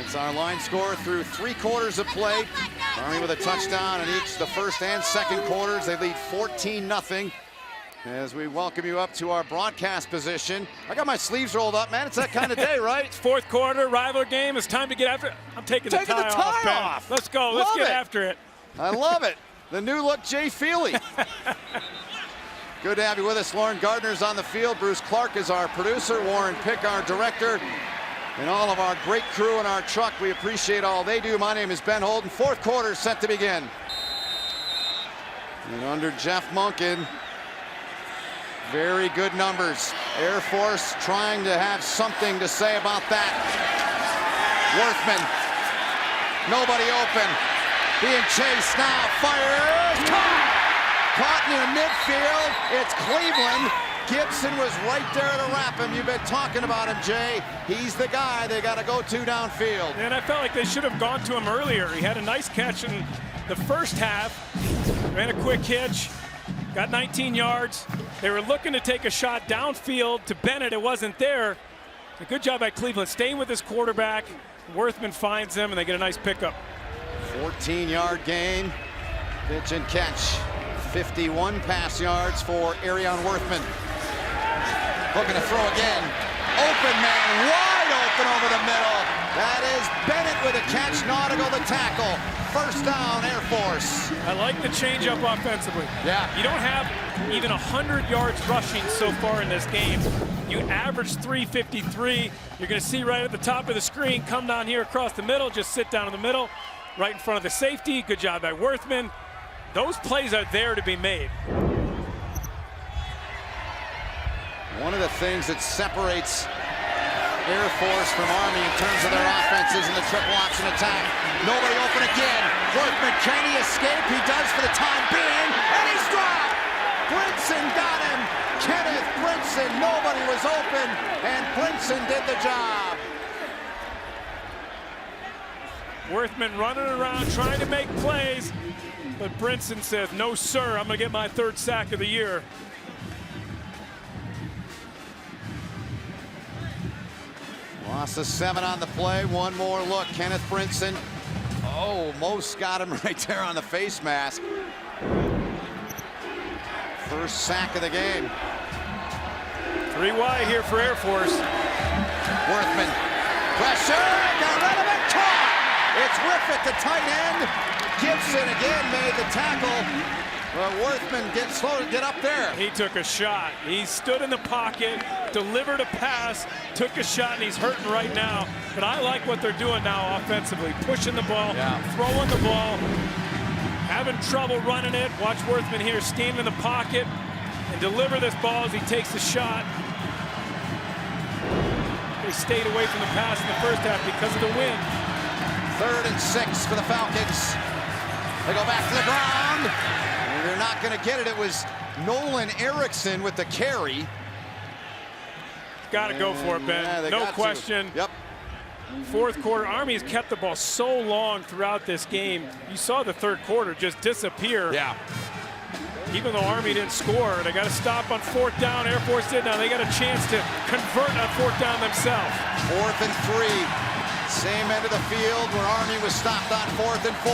It's our line score through 3 quarters of play. Army with a touchdown in each the 1st and 2nd quarters. They lead 14-0 as we welcome you up to our broadcast position. I got my sleeves rolled up, man. It's that kind of day, right? It's 4th quarter, rival game. It's time to get after it. I'm taking the tie off. Let's go. Let's get after it. I love it. The new look Jay Feely. Good to have you with us. Lauren Gardner's on the field. Bruce Clark is our producer. Warren Pick, our director. And all of our great crew in our truck, we appreciate all they do. My name is Ben Holden. 4th quarter set to begin. And under Jeff Monken, very good numbers. Air Force trying to have something to say about that. Worthman, nobody open. Being chased now, fires, caught near midfield. It's Cleveland. Gibson was right there to wrap him. You've been talking about him, Jay. He's the guy they got to go to downfield. And I felt like they should have gone to him earlier. He had a nice catch in the 1st half. Ran a quick hitch. Got 19 yards. They were looking to take a shot downfield to Bennett. It wasn't there. A good job by Cleveland staying with his quarterback, Worthman finds him, and they get a nice pickup. 14-yard gain. Pitch and catch. 51 pass yards for Arion Worthman. Looking to throw again. Open man, wide open over the middle. That is Bennett with a catch. Nautical the tackle. First down, Air Force. I like the changeup offensively. Yeah. You don't have even 100 yards rushing so far in this game. You average 353. You're going to see right at the top of the screen, come down here across the middle, just sit down in the middle, right in front of the safety. Good job by Worthman. Those plays are there to be made. One of the things that separates Air Force from Army in terms of their offenses and the triple option attack. Nobody open again. Worthman, can he escape? He does for the time being, and he's dropped. Brinson got him. Kenneth Brinson, nobody was open, and Brinson did the job. Worthman running around trying to make plays, but Brinson says, no sir, I'm gonna get my 3rd sack of the year. Loss of 7 on the play. One more look. Kenneth Brinson. Oh, Most got him right there on the face mask. First sack of the game. 3 wide here for Air Force. Worthman. Pressure. Got rid of it. Caught. It's Whiffett, the tight end. Gibson again made the tackle. Worthman gets slow to get up there. He took a shot. He stood in the pocket, delivered a pass, took a shot, and he's hurting right now. But I like what they're doing now offensively. Pushing the ball, throwing the ball, having trouble running it. Watch Worthman here stand in the pocket and deliver this ball as he takes the shot. They stayed away from the pass in the first half because of the wind. 3rd and 6 for the Falcons. They go back to the ground. They're not going to get it. It was Nolan Erickson with the carry. Got to go for it, Ben. Yeah, no question. Yep. 4th quarter, Army has kept the ball so long throughout this game. You saw the 3rd quarter just disappear. Yeah. Even though Army didn't score, they got to stop on 4th down. Air Force did. Now they got a chance to convert on 4th down themselves. 4th and 3. Same end of the field where Army was stopped on 4th and 4.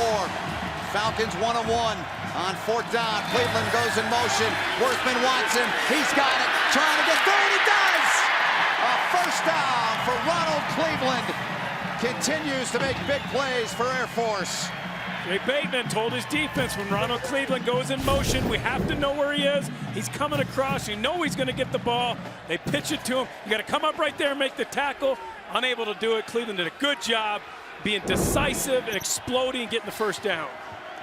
Falcons 1-on-1. On 4th down, Cleveland goes in motion. Worthman wants him. He's got it. Trying to get through it. He does! A first down for Ronald Cleveland. Continues to make big plays for Air Force. Jay Bateman told his defense when Ronald Cleveland goes in motion, we have to know where he is. He's coming across. You know he's going to get the ball. They pitch it to him. You got to come up right there and make the tackle. Unable to do it. Cleveland did a good job being decisive and exploding and getting the first down.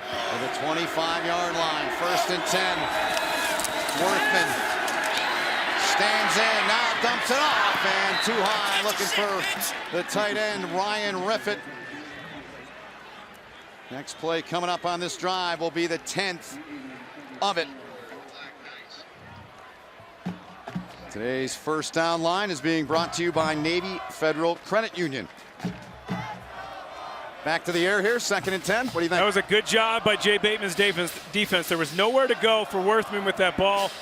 To the 25-yard line, 1st and 10. Worthman stands in, now dumps it off, and too high, looking for the tight end, Ryan Riffett. Next play coming up on this drive will be the 10th of it. Today's first down line is being brought to you by Navy Federal Credit Union. Back to the air here, 2nd and 10. What do you think? That was a good job by Jay Bateman's defense. There was nowhere to go for Worthman with that ball.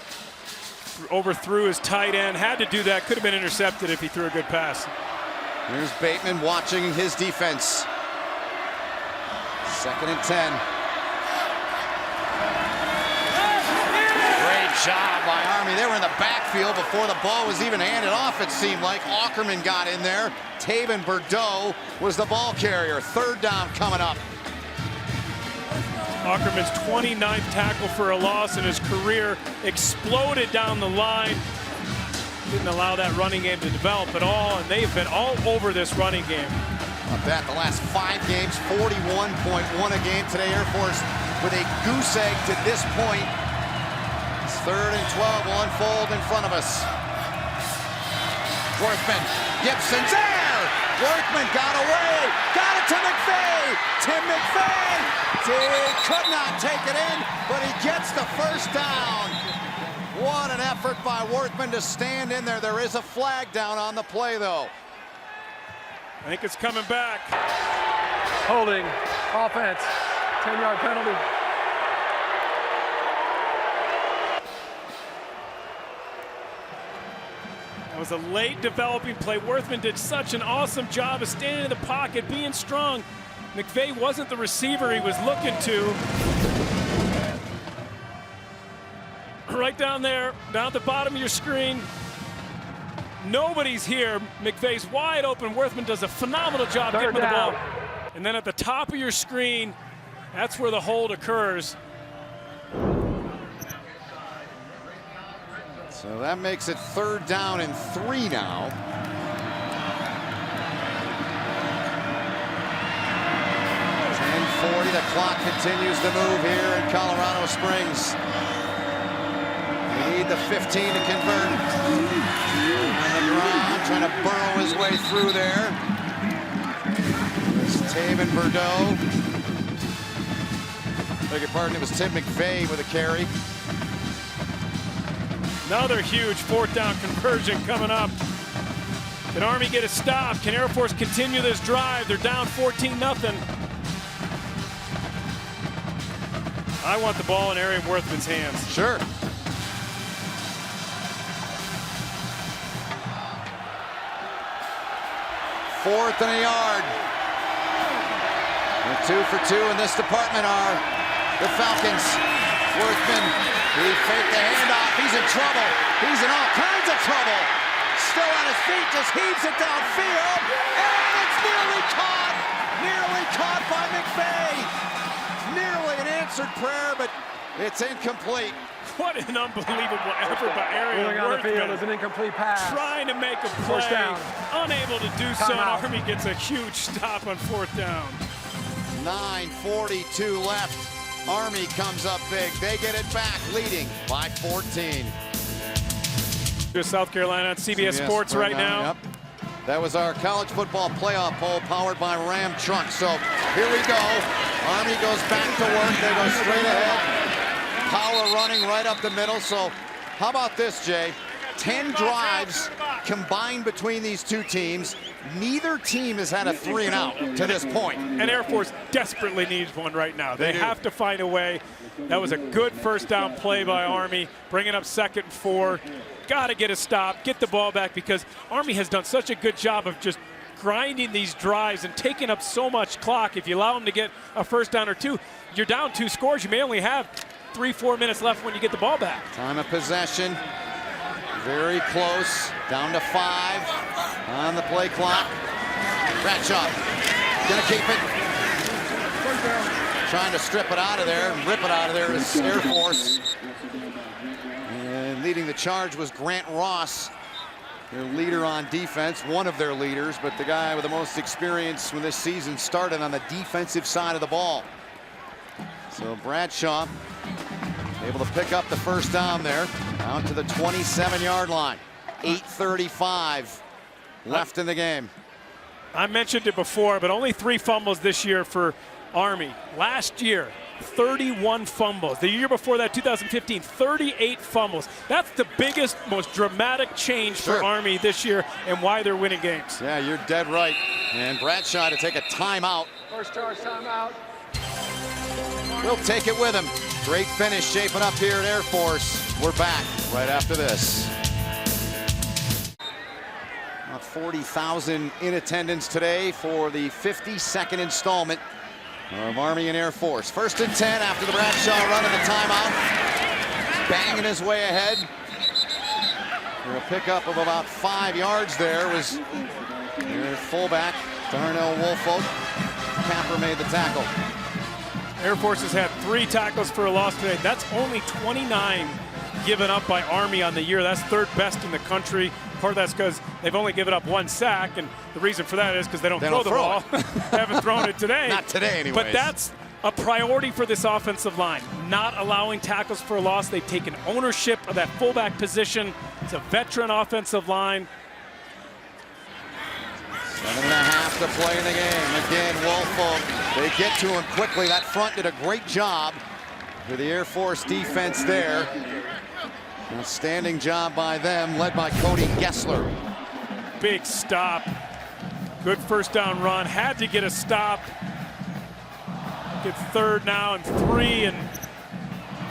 Overthrew his tight end. Had to do that. Could have been intercepted if he threw a good pass. Here's Bateman watching his defense. 2nd and 10. Great job by Army. They were in the backfield before the ball was even handed off, it seemed like. Ackerman got in there. Taven Bordeaux was the ball carrier. 3rd down coming up. Ackerman's 29th tackle for a loss in his career. Exploded down the line. Didn't allow that running game to develop at all, and they've been all over this running game. Not bad. The last 5 games, 41.1 a game. Today, Air Force with a goose egg to this point. 3rd and 12 will unfold in front of us. Worthman, Gibson's there! Worthman got away, got it to McVay! Tim McVay! Could not take it in, but he gets the first down. What an effort by Worthman to stand in there. There is a flag down on the play, though. I think it's coming back. Holding, offense, 10-yard penalty. That was a late developing play. Worthman did such an awesome job of standing in the pocket, being strong. McVay wasn't the receiver he was looking to. Right down there, down at the bottom of your screen. Nobody's here. McVay's wide open. Worthman does a phenomenal job getting the ball. And then at the top of your screen, that's where the hold occurs. So that makes it 3rd down and 3 now. The clock continues to move here in Colorado Springs. They need the 15 to convert. On the ground, trying to burrow his way through there. It's Taven Bordeaux. Beg your pardon, it was Tim McVay with a carry. Another huge 4th down conversion coming up. Can Army get a stop? Can Air Force continue this drive? They're down 14-0. I want the ball in Aaron Worthman's hands. Sure. Fourth and a yard. And 2 for 2 in this department are the Falcons. Worthman, he faked the handoff. He's in trouble. He's in all kinds of trouble. Still on his feet, just heaves it downfield. And it's nearly caught. Nearly caught by McVay. Nearly an answered prayer, but it's incomplete. What an unbelievable effort by Aaron On the field Worthman. is an incomplete pass. Trying to make a First play, down. unable to do so. Timeout. Army gets a huge stop on 4th down. 9:42 left. Army comes up big. They get it back, leading by 14. Here's South Carolina on CBS Sports right now. Yep. That was our college football playoff poll powered by Ram Truck. So here we go. Army goes back to work. They go straight ahead. Power running right up the middle. So how about this, Jay? 10 drives combined between these two teams. Neither team has had a 3-and-out to this point. And Air Force desperately needs one right now. They have to find a way. That was a good 1st down play by Army, bringing up 2nd and 4. Got to get a stop, get the ball back, because Army has done such a good job of just grinding these drives and taking up so much clock. If you allow them to get a 1st down or 2, you're down 2 scores. You may only have 3-4 minutes left when you get the ball back. Time of possession. Very close. Down to 5 on the play clock. Bradshaw gonna keep it. Trying to strip it out of there and rip it out of there is Air Force. And leading the charge was Grant Ross, their leader on defense, one of their leaders, but the guy with the most experience when this season started on the defensive side of the ball. So Bradshaw able to pick up the 1st down there, down to the 27-yard line. 8:35 left in the game. I mentioned it before, but only 3 fumbles this year for Army. Last year, 31 fumbles. The year before that, 2015, 38 fumbles. That's the biggest, most dramatic change for Army this year and why they're winning games. Yeah, you're dead right. And Bradshaw to take a timeout. First charge timeout. We'll take it with him. Great finish shaping up here at Air Force. We're back right after this. About 40,000 in attendance today for the 52nd installment of Army and Air Force. 1st and 10 after the Bradshaw run and the timeout. Banging his way ahead. For a pickup of about 5 yards there was their fullback, Darnell Woolfolk. Capper made the tackle. Air Force has had 3 tackles for a loss today. That's only 29 given up by Army on the year. That's 3rd best in the country. Part of that's because they've only given up 1 sack, and the reason for that is because they don't throw the ball. They haven't thrown it today. Not today, anyways. But that's a priority for this offensive line, not allowing tackles for a loss. They've taken ownership of that fullback position. It's a veteran offensive line. 7.5 to play in the game. Again, Woolfolk, they get to him quickly. That front did a great job for the Air Force defense there. Outstanding job by them, led by Cody Gessler. Big stop. Good 1st down run. Had to get a stop. It's 3rd now and 3, and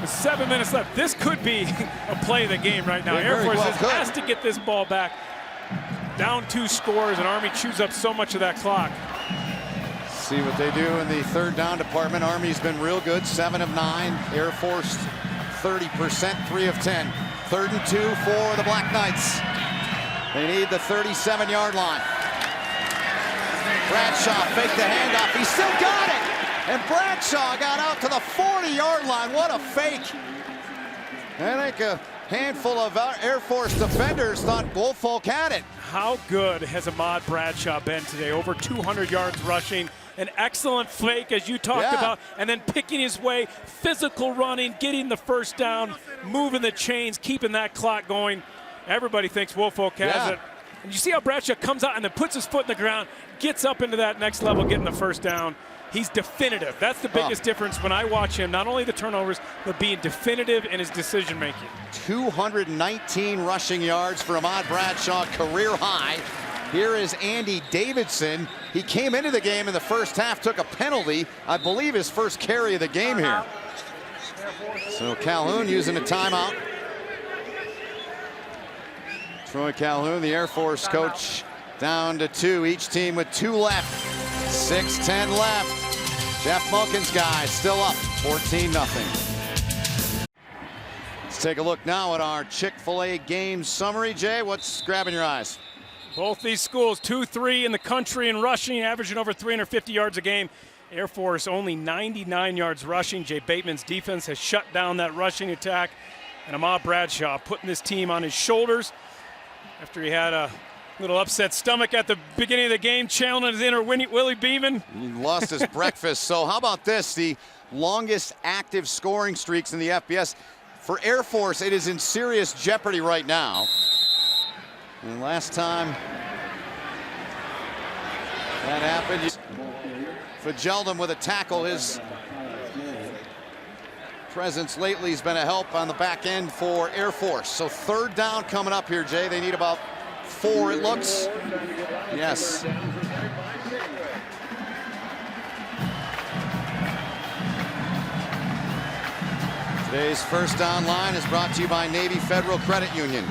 with 7 minutes left. This could be a play of the game right now. Air Force has to get this ball back. Down 2 scores, and Army chews up so much of that clock. See what they do in the third down department. Army's been real good, 7 of 9. Air Force 30%, 3 of 10. 3rd and 2 for the Black Knights. They need the 37-yard line. Bradshaw faked the handoff. He still got it. And Bradshaw got out to the 40-yard line. What a fake. I think a handful of Air Force defenders thought Woolfolk had it. How good has Ahmad Bradshaw been today? Over 200 yards rushing. An excellent fake, as you talked about, and then picking his way, physical running, getting the first down, moving the chains, keeping that clock going. Everybody thinks Woolfolk has it. And you see how Bradshaw comes out and then puts his foot in the ground, gets up into that next level, getting the first down. He's definitive. That's the biggest difference when I watch him, not only the turnovers, but being definitive in his decision-making. 219 rushing yards for Ahmad Bradshaw, career high. Here is Andy Davidson. He came into the game in the first half, took a penalty, I believe his first carry of the game here. So Calhoun using a timeout. Troy Calhoun, the Air Force coach, down to 2, each team with 2 left. 6:10 left. Jeff Monken's guys still up, 14-0. Let's take a look now at our Chick-fil-A game summary. Jay, what's grabbing your eyes? Both these schools, 2-3 in the country in rushing, averaging over 350 yards a game. Air Force only 99 yards rushing. Jay Bateman's defense has shut down that rushing attack. And Ahmad Bradshaw putting this team on his shoulders after he had a little upset stomach at the beginning of the game, channeling his inner Willie Beeman. He lost his breakfast. So how about this? The longest active scoring streaks in the FBS. For Air Force, it is in serious jeopardy right now. And last time that happened, Fajeldum with a tackle. His presence lately has been a help on the back end for Air Force. So 3rd down coming up here, Jay. They need about 4, it looks. Yes. Today's first down line is brought to you by Navy Federal Credit Union.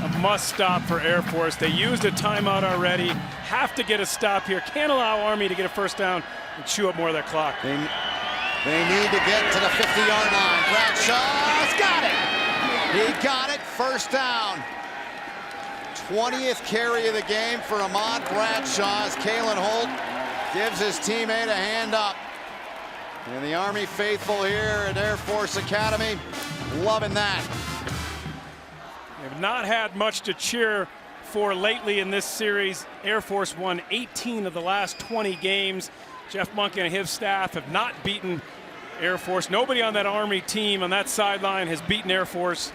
A must stop for Air Force. They used a timeout already. Have to get a stop here. Can't allow Army to get a first down and chew up more of their clock. They need to get to the 50-yard line. Bradshaw's got it. He got it. First down. 20th carry of the game for Ahmad Bradshaw as Kalen Holt gives his teammate a hand up. And the Army faithful here at Air Force Academy loving that. They've not had much to cheer for lately in this series. Air Force won 18 of the last 20 games. Jeff Monken and his staff have not beaten Air Force. Nobody on that Army team on that sideline has beaten Air Force.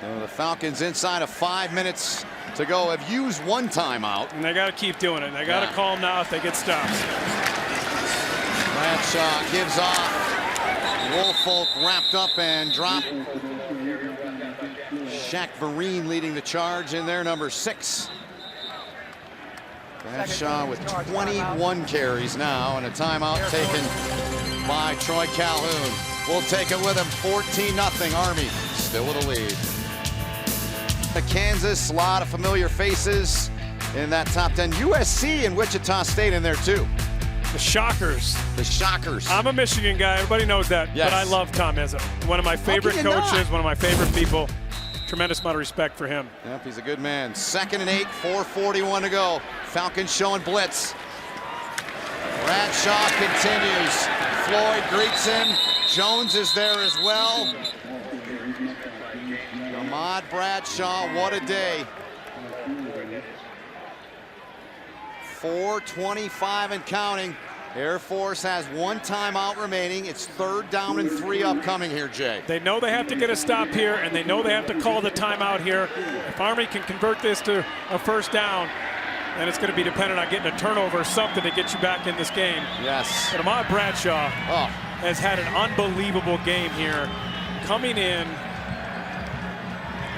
So the Falcons inside of 5 minutes to go have used 1 timeout. And they got to keep doing it. They got to call them now if they get stops. Bradshaw gives off. Woolfolk wrapped up and dropped. Shaq Vereen leading the charge in there, number 6. Bradshaw with 21 carries now, and a timeout taken by Troy Calhoun. We'll take it with him. 14-0 Army, still with a lead. Kansas, a lot of familiar faces in that top 10. USC and Wichita State in there too. The Shockers. The Shockers. I'm a Michigan guy. Everybody knows that. Yes. But I love Tom Izzo. One of my favorite coaches, one of my favorite people. Tremendous amount of respect for him. Yep, he's a good man. 2nd and 8, 4:41 to go. Falcons showing blitz. Bradshaw continues. Floyd greets him. Jones is there as well. Ahmad Bradshaw, what a day. 4:25 and counting. Air Force has 1 timeout remaining. It's 3rd down and 3 upcoming here, Jay. They know they have to get a stop here, and they know they have to call the timeout here. If Army can convert this to a first down, then it's going to be dependent on getting a turnover or something to get you back in this game. Yes. But Ahmad Bradshaw has had an unbelievable game here. Coming in,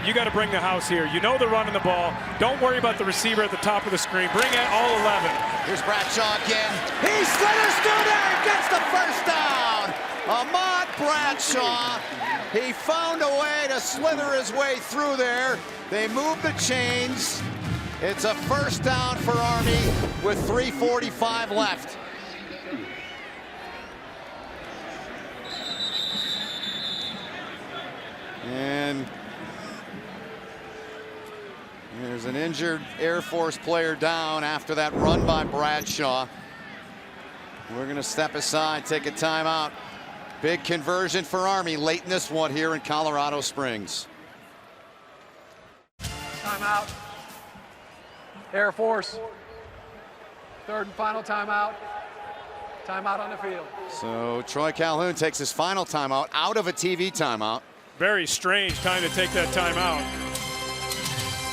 you got to bring the house here. You know they're running the ball. Don't worry about the receiver at the top of the screen. Bring in all 11. Here's Bradshaw again. He slithers through there and gets the first down. Ahmad Bradshaw. He found a way to slither his way through there. They moved the chains. It's a first down for Army with 3:45 left. And there's an injured Air Force player down after that run by Bradshaw. We're going to step aside, take a timeout. Big conversion for Army late in this one here in Colorado Springs. Timeout. Air Force. Third and final timeout. Timeout on the field. So Troy Calhoun takes his final timeout out of a TV timeout. Very strange time to take that timeout.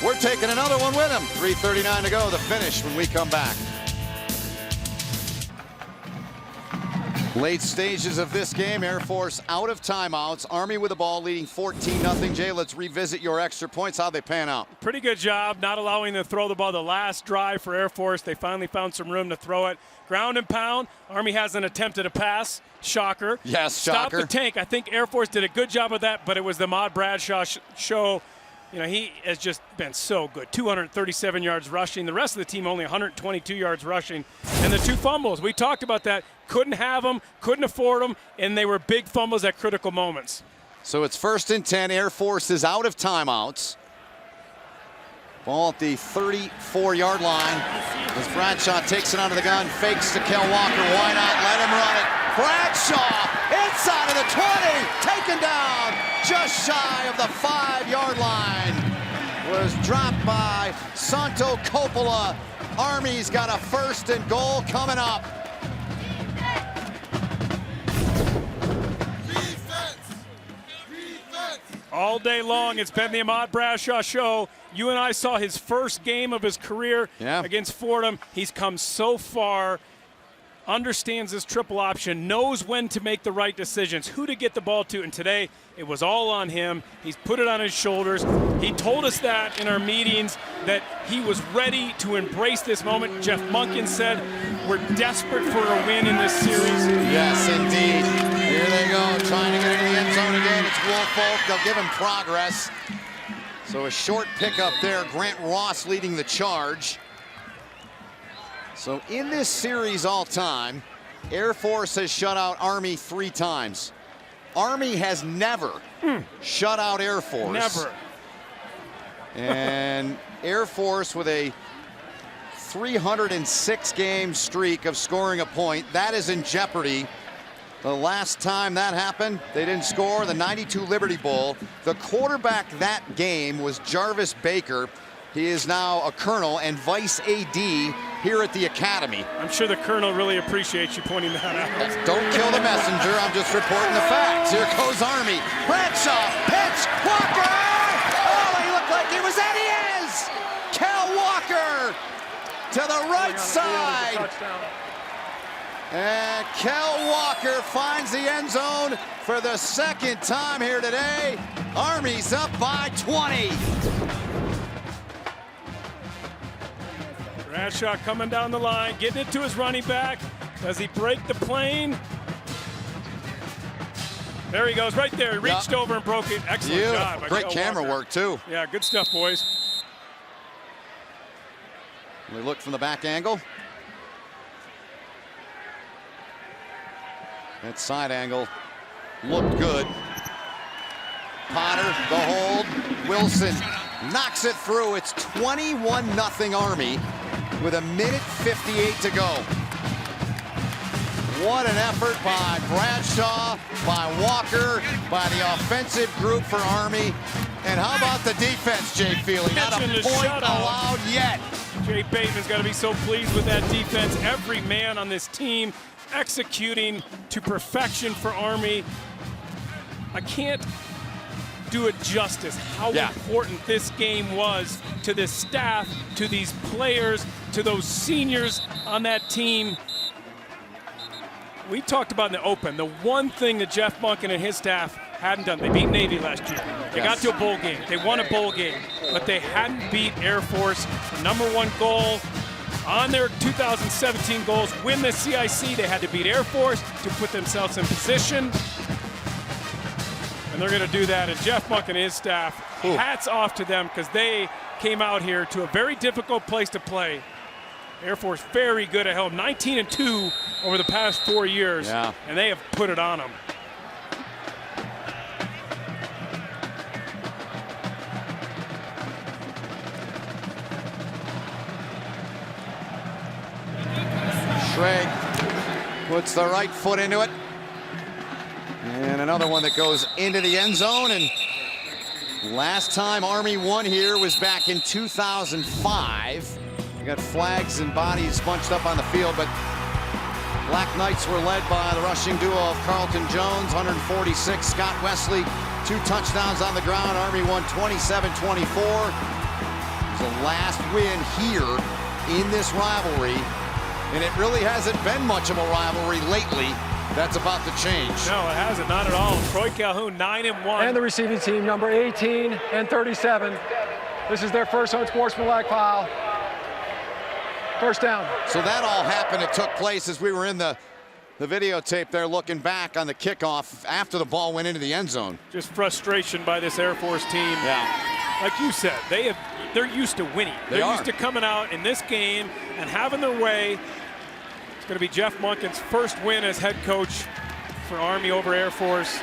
We're taking another one with him. 3:39 to go, the finish when we come back. Late stages of this game, Air Force out of timeouts. Army with the ball leading 14-0. Jay, let's revisit your extra points. How'd they pan out? Pretty good job not allowing them to throw the ball. The last drive for Air Force, they finally found some room to throw it. Ground and pound. Army hasn't attempted a pass. Shocker. Yes, Stop shocker. the tank. I think Air Force did a good job of that, but it was the Ahmad Bradshaw show. You know, he has just been so good. 237 yards rushing. The rest of the team only 122 yards rushing. And the 2 fumbles, we talked about that. Couldn't have them, couldn't afford them, and they were big fumbles at critical moments. So it's 1st and 10. Air Force is out of timeouts. Ball at the 34-yard line. As Bradshaw takes it out of the gun, fakes to Kel Walker. Why not let him run it? Bradshaw inside of the 20, taken down just shy of the 5-yard line. Was dropped by Santo Coppola. Army's got a 1st and goal coming up. All day long, it's been the Ahmad Bradshaw show. You and I saw his first game of his career against Fordham. He's come so far, understands this triple option, knows when to make the right decisions, who to get the ball to, and today it was all on him. He's put it on his shoulders. He told us that in our meetings, that he was ready to embrace this moment. Jeff Monken said, we're desperate for a win in this series. Yes, indeed. Here they go, trying to get into the end zone again. It's Woolfolk. They'll give him progress. So a short pickup there. Grant Ross leading the charge. So in this series all time, Air Force has shut out Army 3 times. Army has never shut out Air Force. Never. And Air Force with a 306-game streak of scoring a point. That is in jeopardy. The last time that happened, they didn't score, the 92 Liberty Bowl. The quarterback that game was Jarvis Baker. He is now a colonel and vice AD here at the academy. I'm sure the colonel really appreciates you pointing that out. Don't kill the messenger, I'm just reporting the facts. Here goes Army. Bradshaw, pitch, Walker! Oh, he looked like he was in, he is! Kel Walker to the right side. And Kel Walker finds the end zone for the 2nd time here today. Army's up by 20. Bradshaw coming down the line, getting it to his running back. Does he break the plane? There he goes, right there. He reached over and broke it. Excellent job by Great Kel camera Walker. work, too. Yeah, good stuff, boys. We look from the back angle. That side angle looked good. Potter, the hold. Wilson knocks it through. It's 21-0 Army with 1:58 to go. What an effort by Bradshaw, by Walker, by the offensive group for Army. And how about the defense, Jay Feely? Not a point allowed yet. Jay Bateman's got to be so pleased with that defense. Every man on this team executing to perfection for Army. I can't do it justice how important this game was to this staff, to these players, to those seniors on that team. We talked about in the open, the one thing that Jeff Monken and his staff hadn't done. They beat Navy last year. They got to a bowl game. They won a bowl game, but they hadn't beat Air Force. The #1 goal on their 2017 goals, win the CIC. They had to beat Air Force to put themselves in position. And they're going to do that. And Jeff Monken and his staff, hats off to them because they came out here to a very difficult place to play. Air Force very good at home, 19-2 over the past 4 years, and they have put it on them. Schrag puts the right foot into it. And another one that goes into the end zone. And last time Army won here was back in 2005. We got flags and bodies bunched up on the field, but Black Knights were led by the rushing duo of Carlton Jones, 146, Scott Wesley, 2 touchdowns on the ground. Army won 27-24. It was the last win here in this rivalry. And it really hasn't been much of a rivalry lately. That's about to change. No, it hasn't, not at all. Troy Calhoun, 9-1. And the receiving team, number 18 and 37. This is their first unsportsmanlike foul. First down. So that all happened. It took place as we were in the videotape there looking back on the kickoff after the ball went into the end zone. Just frustration by this Air Force team. Yeah. Like you said, they're used to winning. They're used to coming out in this game and having their way. It's going to be Jeff Monken's first win as head coach for Army over Air Force.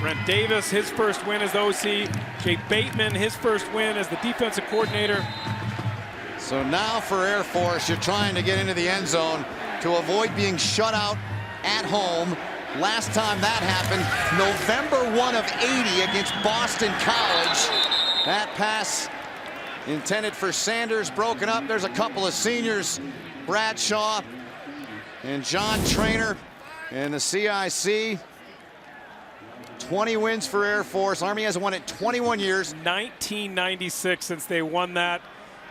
Brent Davis, his first win as OC. Jay Bateman, his first win as the defensive coordinator. So now for Air Force, you're trying to get into the end zone to avoid being shut out at home. Last time that happened, November 1 of '80 against Boston College. That pass intended for Sanders, broken up. There's a couple of seniors, Bradshaw and John Trainer, and the CIC. 20 wins for Air Force. Army hasn't won it 21 years. 1996 since they won that.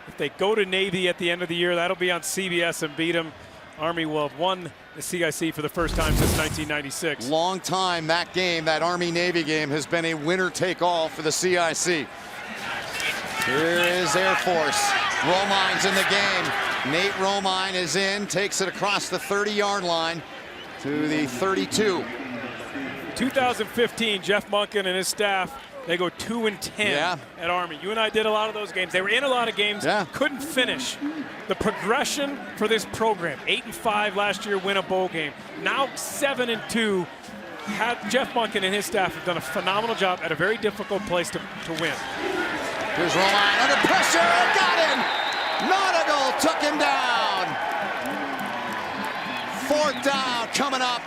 If they go to Navy at the end of the year, that'll be on CBS and beat them. Army will have won the CIC for the first time since 1996. Long time that game, that Army-Navy game, has been a winner-take-all for the CIC. Here is Air Force. Romine's in the game. Nate Romine is in, takes it across the 30-yard line to the 32. 2015, Jeff Monken and his staff, they go 2-10 at Army. You and I did a lot of those games. They were in a lot of games, couldn't finish. The progression for this program, 8-5 last year, win a bowl game. Now 7-2. Jeff Monken and his staff have done a phenomenal job at a very difficult place to win. Here's Romine under pressure, got him! Nautigal took him down. 4th down coming up.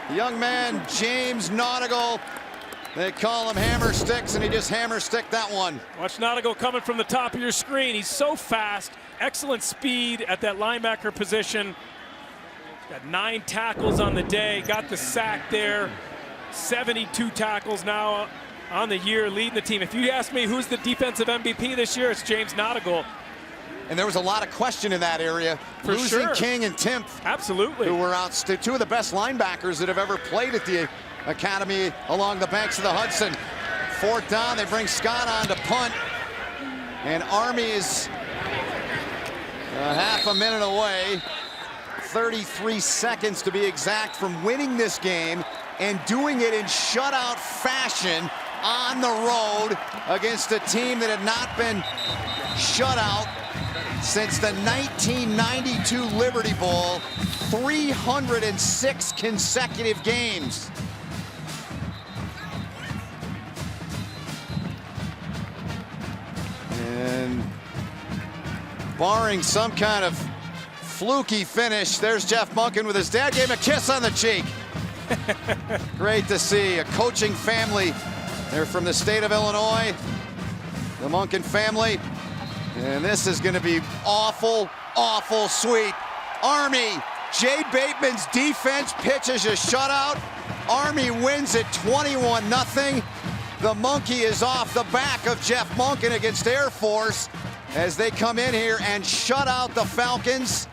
The young man, James Nautigal. They call him Hammer Sticks, and he just hammer sticked that one. Watch Nautigal coming from the top of your screen. He's so fast, excellent speed at that linebacker position. Got 9 tackles on the day, got the sack there. 72 tackles now on the year, leading the team. If you ask me who's the defensive MVP this year, it's James Nautigal. And there was a lot of question in that area. For sure. King and Timpf. Absolutely. Who were out, 2 of the best linebackers that have ever played at the academy along the banks of the Hudson. 4th down, they bring Scott on to punt. And Army is half a minute away. 33 seconds to be exact from winning this game and doing it in shutout fashion on the road against a team that had not been shut out since the 1992 Liberty Bowl. 306 consecutive games. And barring some kind of fluky finish, there's Jeff Monken with his dad. Gave him a kiss on the cheek. Great to see a coaching family. They're from the state of Illinois, the Monken family. And this is going to be awful, awful sweet. Army, Jay Bateman's defense pitches a shutout. Army wins it 21-0. The monkey is off the back of Jeff Monken against Air Force as they come in here and shut out the Falcons.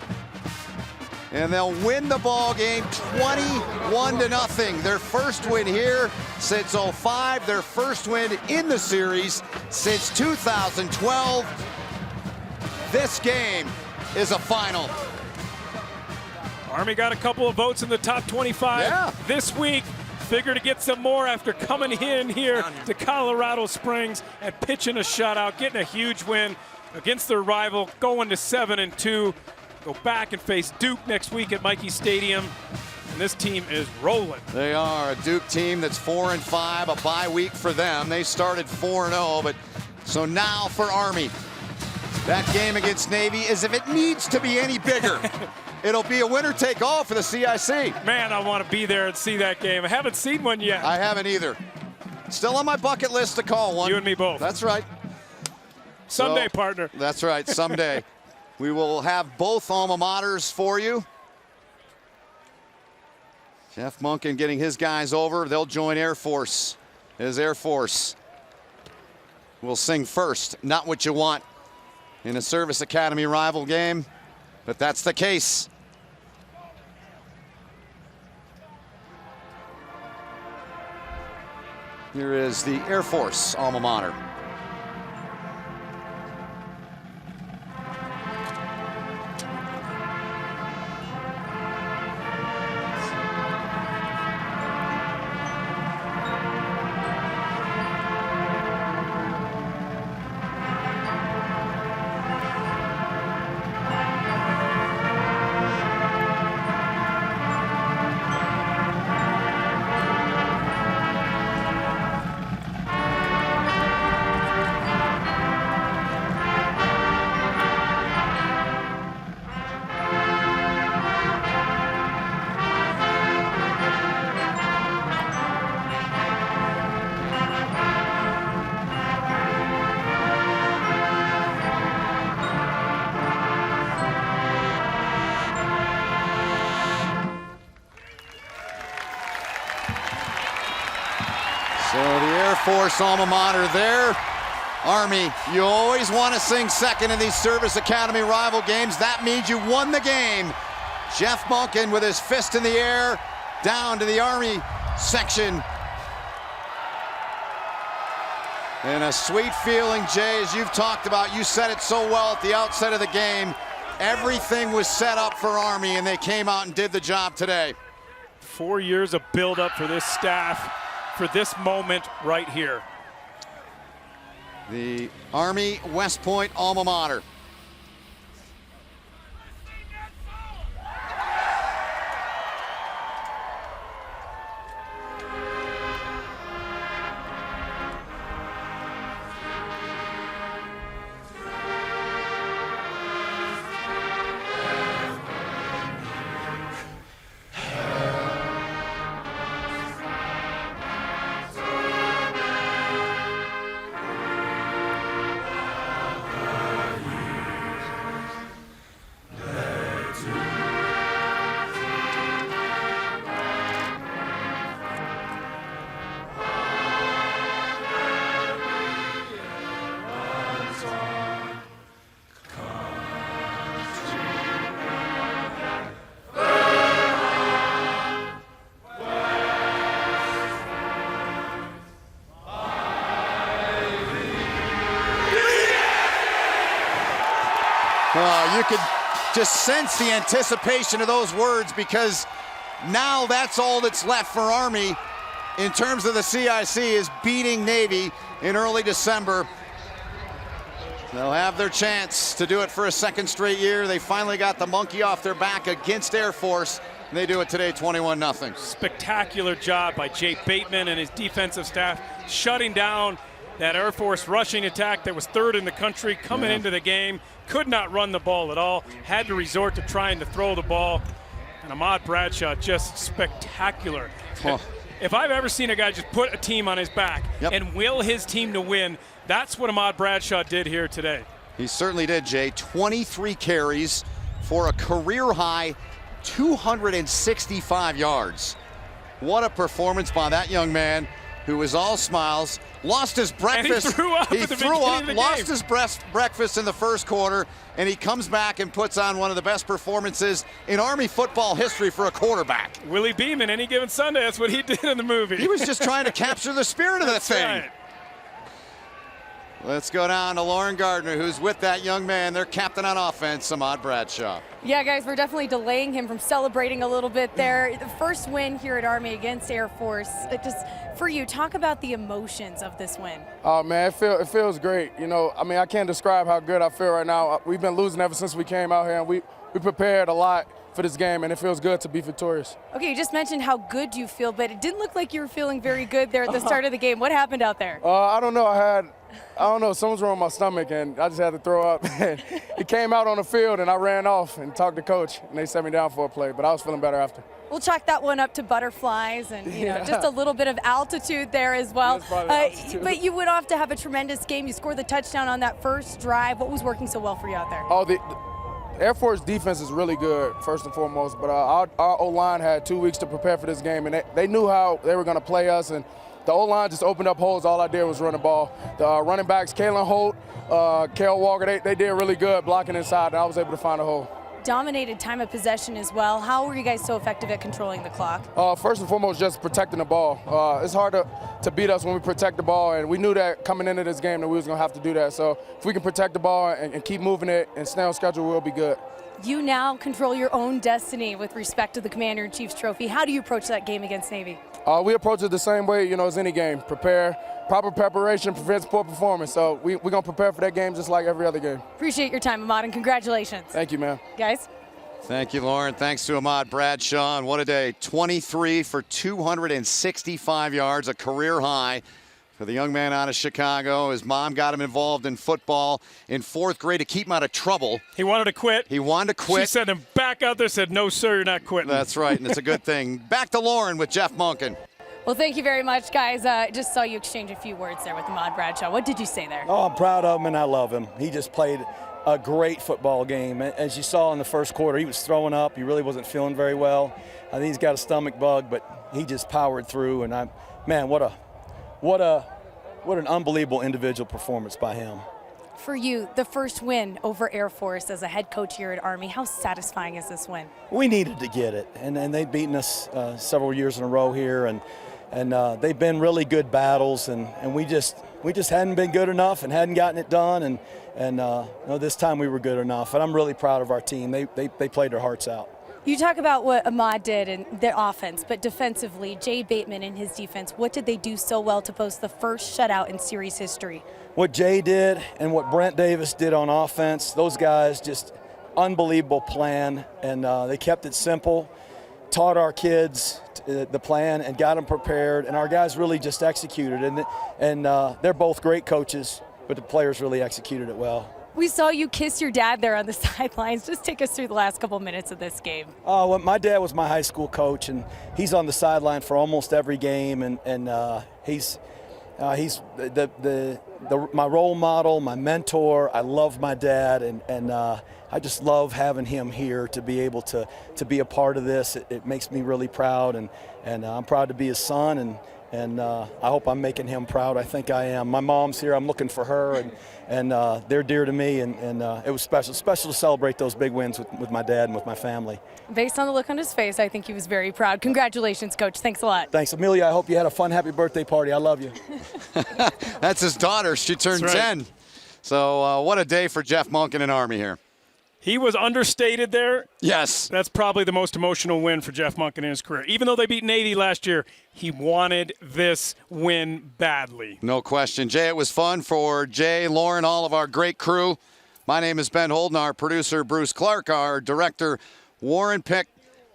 And they'll win the ball game 21-0. Their first win here since '05. Their first win in the series since 2012. This game is a final. Army got a couple of votes in the top 25 this week. figure to get some more after coming in here to Colorado Springs and pitching a shutout, getting a huge win against their rival, going to 7-2. Go back and face Duke next week at Michie Stadium. And this team is rolling. They are a Duke team that's 4-5, a bye week for them. They started 4-0, but so now for Army. That game against Navy is if it needs to be any bigger. It'll be a winner take all for the CIC. Man, I want to be there and see that game. I haven't seen one yet. I haven't either. Still on my bucket list to call one. You and me both. That's right. Someday, partner. That's right, someday. We will have both alma maters for you. Jeff Monken getting his guys over. They'll join Air Force. His Air Force will sing first, not what you want in a Service Academy rival game, but that's the case. Here is the Air Force alma mater. So the Air Force alma mater there. Army, you always want to sing second in these Service Academy rival games. That means you won the game. Jeff Monken with his fist in the air, down to the Army section. And a sweet feeling, Jay, as you've talked about. You said it so well at the outset of the game. Everything was set up for Army, and they came out and did the job today. 4 years of build-up for this staff, for this moment right here. The Army West Point alma mater. You could just sense the anticipation of those words, because now that's all that's left for Army in terms of the CIC is beating Navy in early December. They'll have their chance to do it for a second straight year. They finally got the monkey off their back against Air Force, and they do it today 21-0. Spectacular job by Jay Bateman and his defensive staff, shutting down that Air Force rushing attack that was third in the country coming into the game. Could not run the ball at all, had to resort to trying to throw the ball. And Ahmad Bradshaw, just spectacular. Oh. If I've ever seen a guy just put a team on his back and will his team to win, that's what Ahmad Bradshaw did here today. He certainly did, Jay. 23 carries for a career-high 265 yards. What a performance by that young man, who was all smiles. Lost his breakfast. And he threw up, lost his breakfast in the first quarter, and he comes back and puts on one of the best performances in Army football history for a quarterback. Willie Beeman, any given Sunday, that's what he did in the movie. He was just trying to capture the spirit of that thing. Right. Let's go down to Lauren Gardner, who's with that young man, their captain on offense, Ahmad Bradshaw. Yeah, guys, we're definitely delaying him from celebrating a little bit there. The first win here at Army against Air Force. Just for you, talk about the emotions of this win. Oh, man, it feels great. You know, I mean, I can't describe how good I feel right now. We've been losing ever since we came out here, and we prepared a lot for this game, and it feels good to be victorious. Okay, you just mentioned how good you feel, but it didn't look like you were feeling very good there at the start of the game. What happened out there? I don't know. I don't know. Something's wrong with my stomach, and I just had to throw up. It came out on the field, and I ran off and talked to coach, and they set me down for a play, but I was feeling better after. We'll chalk that one up to butterflies and you know, just a little bit of altitude there as well. But you went off to have a tremendous game. You scored the touchdown on that first drive. What was working so well for you out there? Oh, the Air Force defense is really good, first and foremost, but our O-line had 2 weeks to prepare for this game, and they knew how they were going to play us, and the O-line just opened up holes. All I did was run the ball. The running backs, Calhoun, Holt, Kale Walker, they did really good blocking inside, and I was able to find a hole. Dominated time of possession as well. How were you guys so effective at controlling the clock? First and foremost, just protecting the ball. It's hard to beat us when we protect the ball, and we knew that coming into this game that we was going to have to do that. So if we can protect the ball and keep moving it and stay on schedule, we'll be good. You now control your own destiny with respect to the Commander-in-Chief's trophy. How do you approach that game against Navy? We approach it the same way, as any game. Proper preparation prevents poor performance. So we're going to prepare for that game just like every other game. Appreciate your time, Ahmad, and congratulations. Thank you, man. Guys? Thank you, Lauren. Thanks to Ahmad Bradshaw. And what a day. 23 for 265 yards, a career high for the young man out of Chicago. His mom got him involved in football in 4th grade to keep him out of trouble. He wanted to quit. She sent him back out there, said, no, sir, you're not quitting. That's right, and it's a good thing. Back to Lauren with Jeff Monken. Well, thank you very much, guys. Just saw you exchange a few words there with Ahmad Bradshaw. What did you say there? Oh, I'm proud of him, and I love him. He just played a great football game. As you saw in the first quarter, he was throwing up. He really wasn't feeling very well. I think he's got a stomach bug, but he just powered through. And man, what an unbelievable individual performance by him. For you, the first win over Air Force as a head coach here at Army, how satisfying is this win? We needed to get it, and they've beaten us several years in a row here, and they've been really good battles, and we just hadn't been good enough and hadn't gotten it done, and this time we were good enough, and I'm really proud of our team. They played their hearts out. You talk about what Ahmad did in their offense, but defensively, Jay Bateman and his defense, what did they do so well to post the first shutout in series history? What Jay did and what Brent Davis did on offense, those guys just unbelievable plan, and they kept it simple, taught our kids the plan and got them prepared, and our guys really just executed, and they're both great coaches, but the players really executed it well. We saw you kiss your dad there on the sidelines. Just take us through the last couple minutes of this game. Well, my dad was my high school coach, and he's on the sideline for almost every game, and he's my role model, my mentor. I love my dad, and I just love having him here to be able to be a part of this. It makes me really proud, and I'm proud to be his son, and I hope I'm making him proud. I think I am. My mom's here. I'm looking for her, and they're dear to me, and it was special to celebrate those big wins with my dad and with my family. Based on the look on his face, I think he was very proud. Congratulations, Coach. Thanks a lot. Thanks, Amelia. I hope you had a fun, happy birthday party. I love you. That's his daughter. She turned 10. So what a day for Jeff Monken in Army here. He was understated there. Yes. That's probably the most emotional win for Jeff Monken in his career. Even though they beat Navy last year, he wanted this win badly. No question. Jay, it was fun for Jay, Lauren, all of our great crew. My name is Ben Holden, our producer, Bruce Clark, our director, Warren Pick,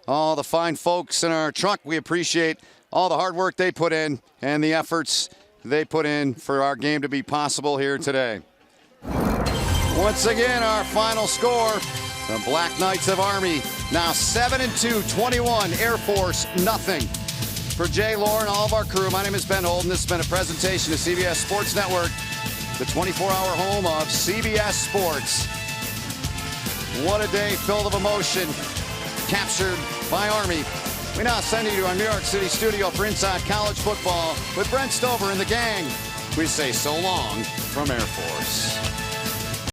all the fine folks in our truck. We appreciate all the hard work they put in and the efforts they put in for our game to be possible here today. Once again, our final score, the Black Knights of Army, now 7-2, 21, Air Force, nothing. For Jay, Lauren, all of our crew, my name is Ben Holden. This has been a presentation of CBS Sports Network, the 24-hour home of CBS Sports. What a day filled of emotion, captured by Army. We now send you to our New York City studio for Inside College Football with Brent Stover and the gang. We say so long from Air Force.